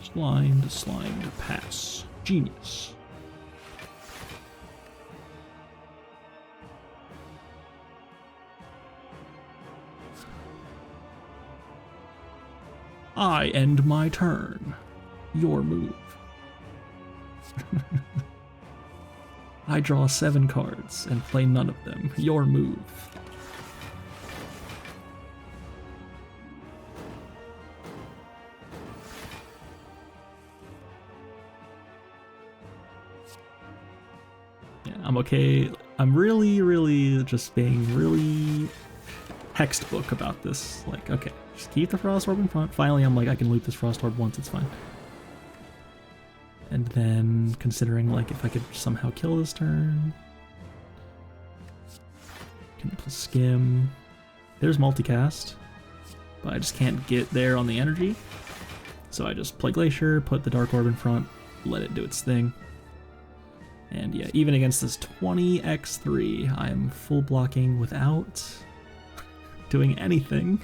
Slimed, pass. Genius. I end my turn. Your move. I draw 7 cards and play none of them. Your move. Yeah, I'm okay. I'm really just being really textbook about this. Like, okay, just keep the Frost Orb in front. Finally, I'm like, I can loop this Frost Orb once, it's fine. And then considering like if I could somehow kill this turn. Can skim. There's multicast. But I just can't get there on the energy. So I just play Glacier, put the Dark Orb in front, let it do its thing. And yeah, even against this 20x3, I am full blocking without doing anything.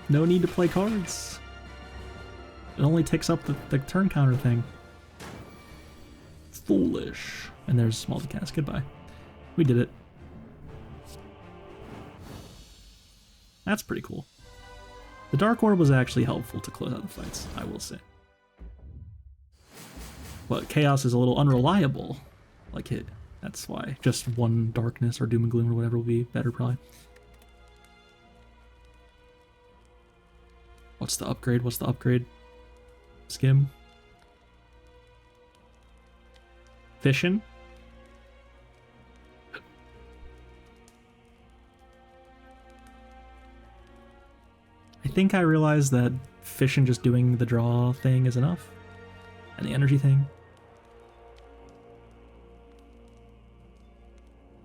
No need to play cards. It only takes up the turn counter thing. Foolish. And there's multicast. Goodbye. We did it. That's pretty cool. The Dark Orb was actually helpful to close out the fights, I will say. But Chaos is a little unreliable. Like it. That's why. Just one Darkness or Doom and Gloom or whatever will be better probably. What's the upgrade? What's the upgrade? Skim. Fission. I think I realized that Fission just doing the draw thing is enough. And the energy thing.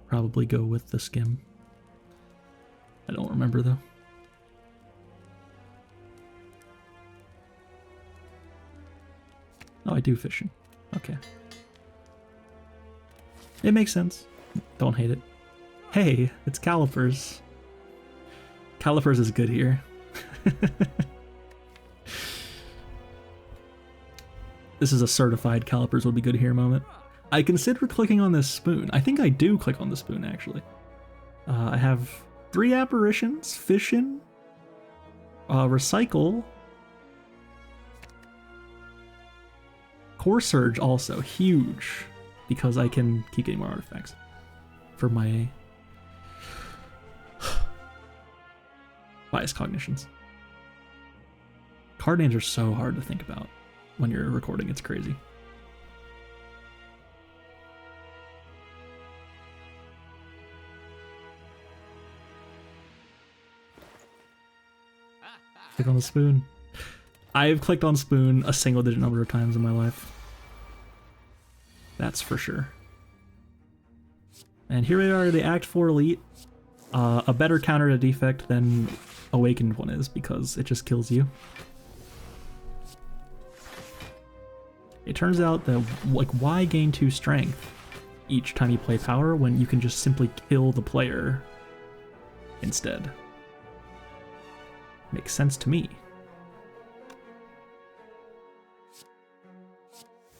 Probably go with the skim. I don't remember though. Oh, I do Fission. Okay. It makes sense. Don't hate it. Hey, it's Calipers. Calipers is good here. This is a certified Calipers would be good here moment. I consider clicking on this spoon. I think I do click on the spoon, actually. I have 3 apparitions, Fission, Recycle, Core Surge also, huge, because I can keep getting more artifacts for my bias cognitions. Card names are so hard to think about when you're recording, it's crazy. Click on the spoon. I've clicked on spoon a single digit number of times in my life. That's for sure. And here we are, the Act 4 Elite. A better counter to Defect than Awakened one is, because it just kills you. It turns out that, like, why gain 2 strength each time you play power when you can just simply kill the player instead? Makes sense to me.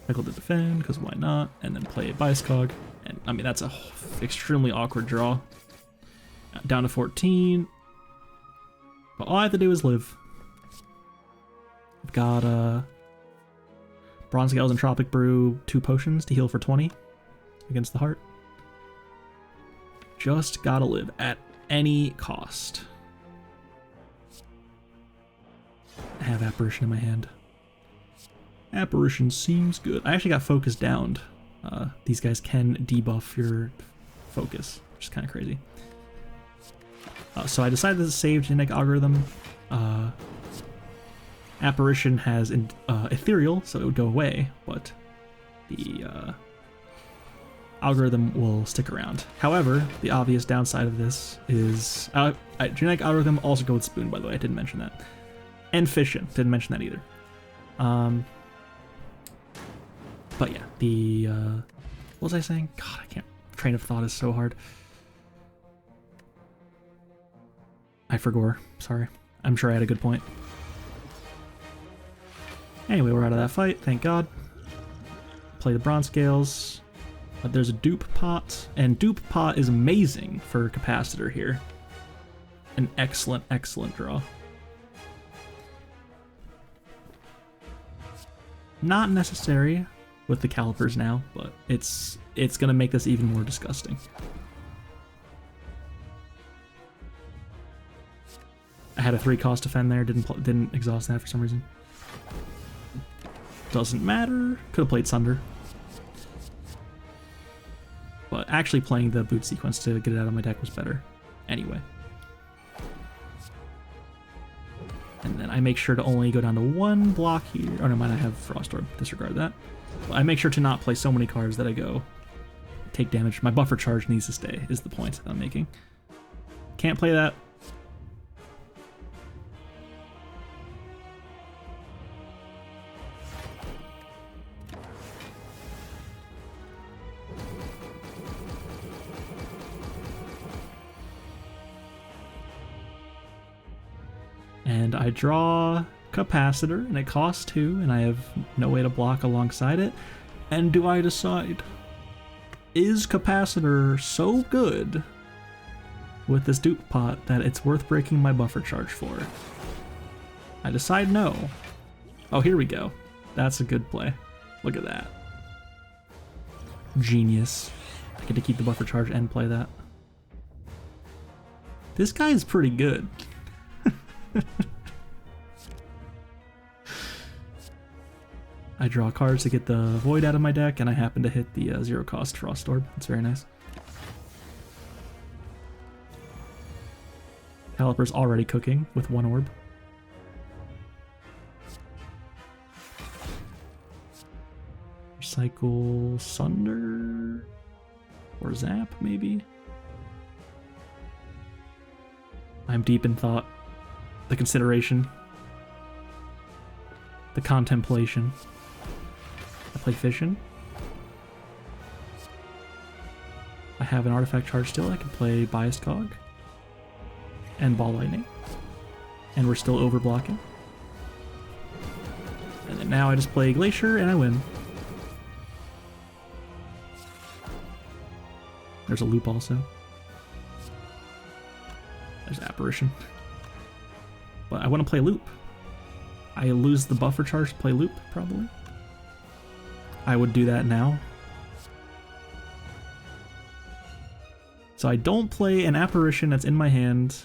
Cycle to defend, because why not? And then play a Bias Cog. And I mean, that's a extremely awkward draw. Down to 14. But all I have to do is live. I've got Bronze Scales and Tropic Brew, 2 potions to heal for 20 against the heart. Just gotta live at any cost. I have Apparition in my hand. Apparition seems good. I actually got focus downed. These guys can debuff your focus, which is kind of crazy. So I decided to save Genetic Algorithm. Apparition has Ethereal, so it would go away, but the algorithm will stick around. However, the obvious downside of this is Genetic Algorithm also go with Spoon, by the way, I didn't mention that. And Fission. Didn't mention that either. But yeah, the, what was I saying? God, I can't. Train of thought is so hard. I forgot. Sorry. I'm sure I had a good point. Anyway, we're out of that fight, thank God. Play the bronze scales. There's a dupe pot, and dupe pot is amazing for capacitor here. An excellent, excellent draw. Not necessary with the calipers now, but it's gonna make this even more disgusting. I had a 3-cost defend there, didn't exhaust that for some reason. Doesn't matter. Could have played Sunder. But actually playing the boot sequence to get it out of my deck was better. Anyway. And then I make sure to only go down to 1 block here. Oh, no, mind, I have Frost Orb. Disregard that. But I make sure to not play so many cards that I go take damage. My buffer charge needs to stay, is the point that I'm making. Can't play that. And I draw Capacitor, and it costs 2, and I have no way to block alongside it. And do I decide, is Capacitor so good with this dupe pot that it's worth breaking my buffer charge for? I decide no. Oh, here we go. That's a good play. Look at that. Genius. I get to keep the buffer charge and play that. This guy is pretty good. I draw cards to get the Void out of my deck, and I happen to hit the 0-cost Frost Orb. That's very nice. Caliper's already cooking with 1 orb. Recycle Sunder? Or Zap, maybe? I'm deep in thought. The consideration. The contemplation. I play Fission. I have an artifact charge still. I can play Biased Cog. And Ball Lightning. And we're still overblocking. And then now I just play Glacier and I win. There's a loop also. There's Apparition. But I want to play loop. I lose the buffer charge to play loop, probably. I would do that now. So I don't play an Apparition that's in my hand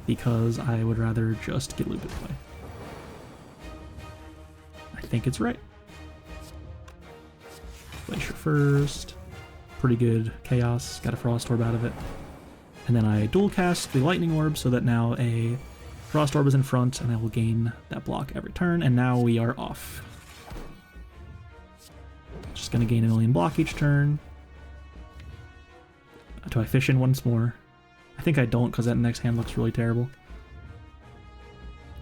because I would rather just get loop at play. I think it's right. Glacier first. Pretty good Chaos. Got a Frost Orb out of it. And then I dual cast the Lightning Orb so that now a Frost Orb is in front and I will gain that block every turn, and now we are off. Just gonna gain a 1,000,000 block each turn. Do I fish in once more? I think I don't because that next hand looks really terrible.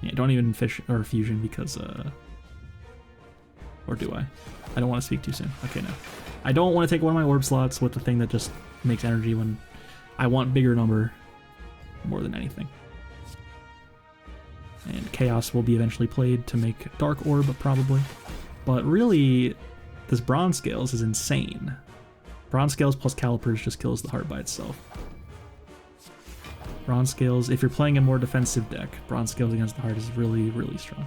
Yeah, don't even fish or fusion because, or do I? I don't want to speak too soon. Okay, no. I don't want to take one of my orb slots with the thing that just makes energy when I want bigger number more than anything. And Chaos will be eventually played to make Dark Orb, probably. But really, this Bronze Scales is insane. Bronze Scales plus Calipers just kills the heart by itself. Bronze Scales, if you're playing a more defensive deck, Bronze Scales against the heart is really, really strong.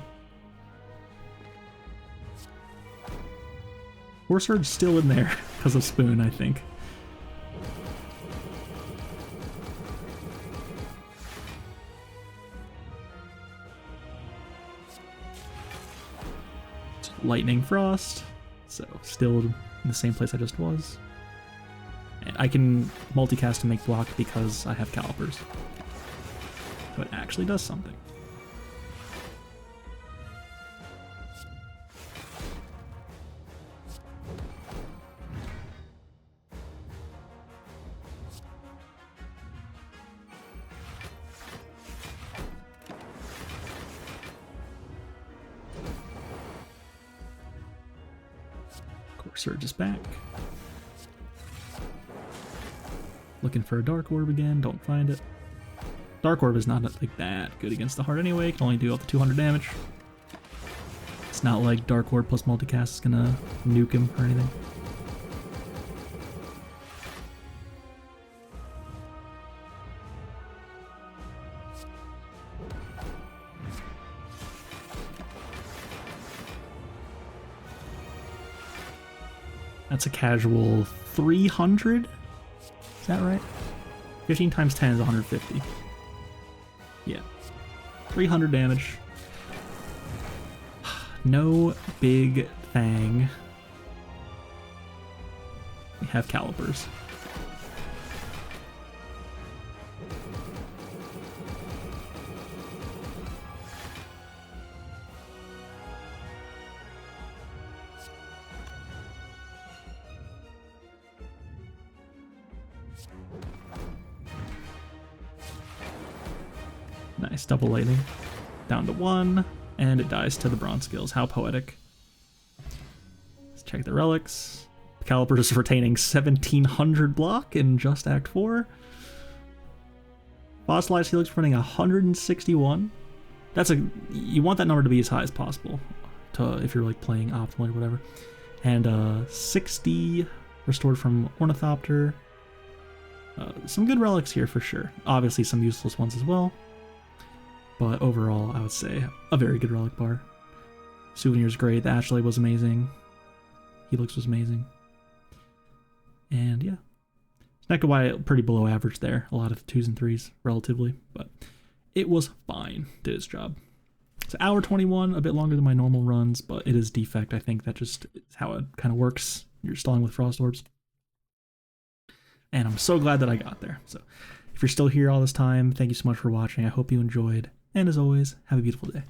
Horse Surge still in there because of Spoon, I think. Lightning Frost, so still in the same place I just was. And I can multicast and make block because I have Calipers. So it actually does something. Surge is back. Looking for a Dark Orb again, don't find it. Dark Orb is not like that good against the heart anyway, can only do up to 200 damage. It's not like Dark Orb plus multicast is gonna nuke him or anything. That's a casual 300? Is that right? 15 times 10 is 150. Yeah. 300 damage. No big thing. We have calipers. Nice, double lightning. Down to 1, and it dies to the bronze skills. How poetic. Let's check the relics. The caliper is retaining 1700 block in just Act 4. Fossilized Helix running 161. You want that number to be as high as possible if you're like playing optimally or whatever. And 60 restored from Ornithopter. Some good relics here for sure. Obviously some useless ones as well. But overall, I would say a very good relic bar. Souvenir's great. The Astrolabe was amazing. Helix was amazing. And yeah. Snecka pretty below average there. A lot of 2s and 3s, relatively. But it was fine. Did its job. It's hour 21, a bit longer than my normal runs, but it is Defect. I think that just is how it kind of works. You're stalling with Frost Orbs. And I'm so glad that I got there. So if you're still here all this time, thank you so much for watching. I hope you enjoyed. And as always, have a beautiful day.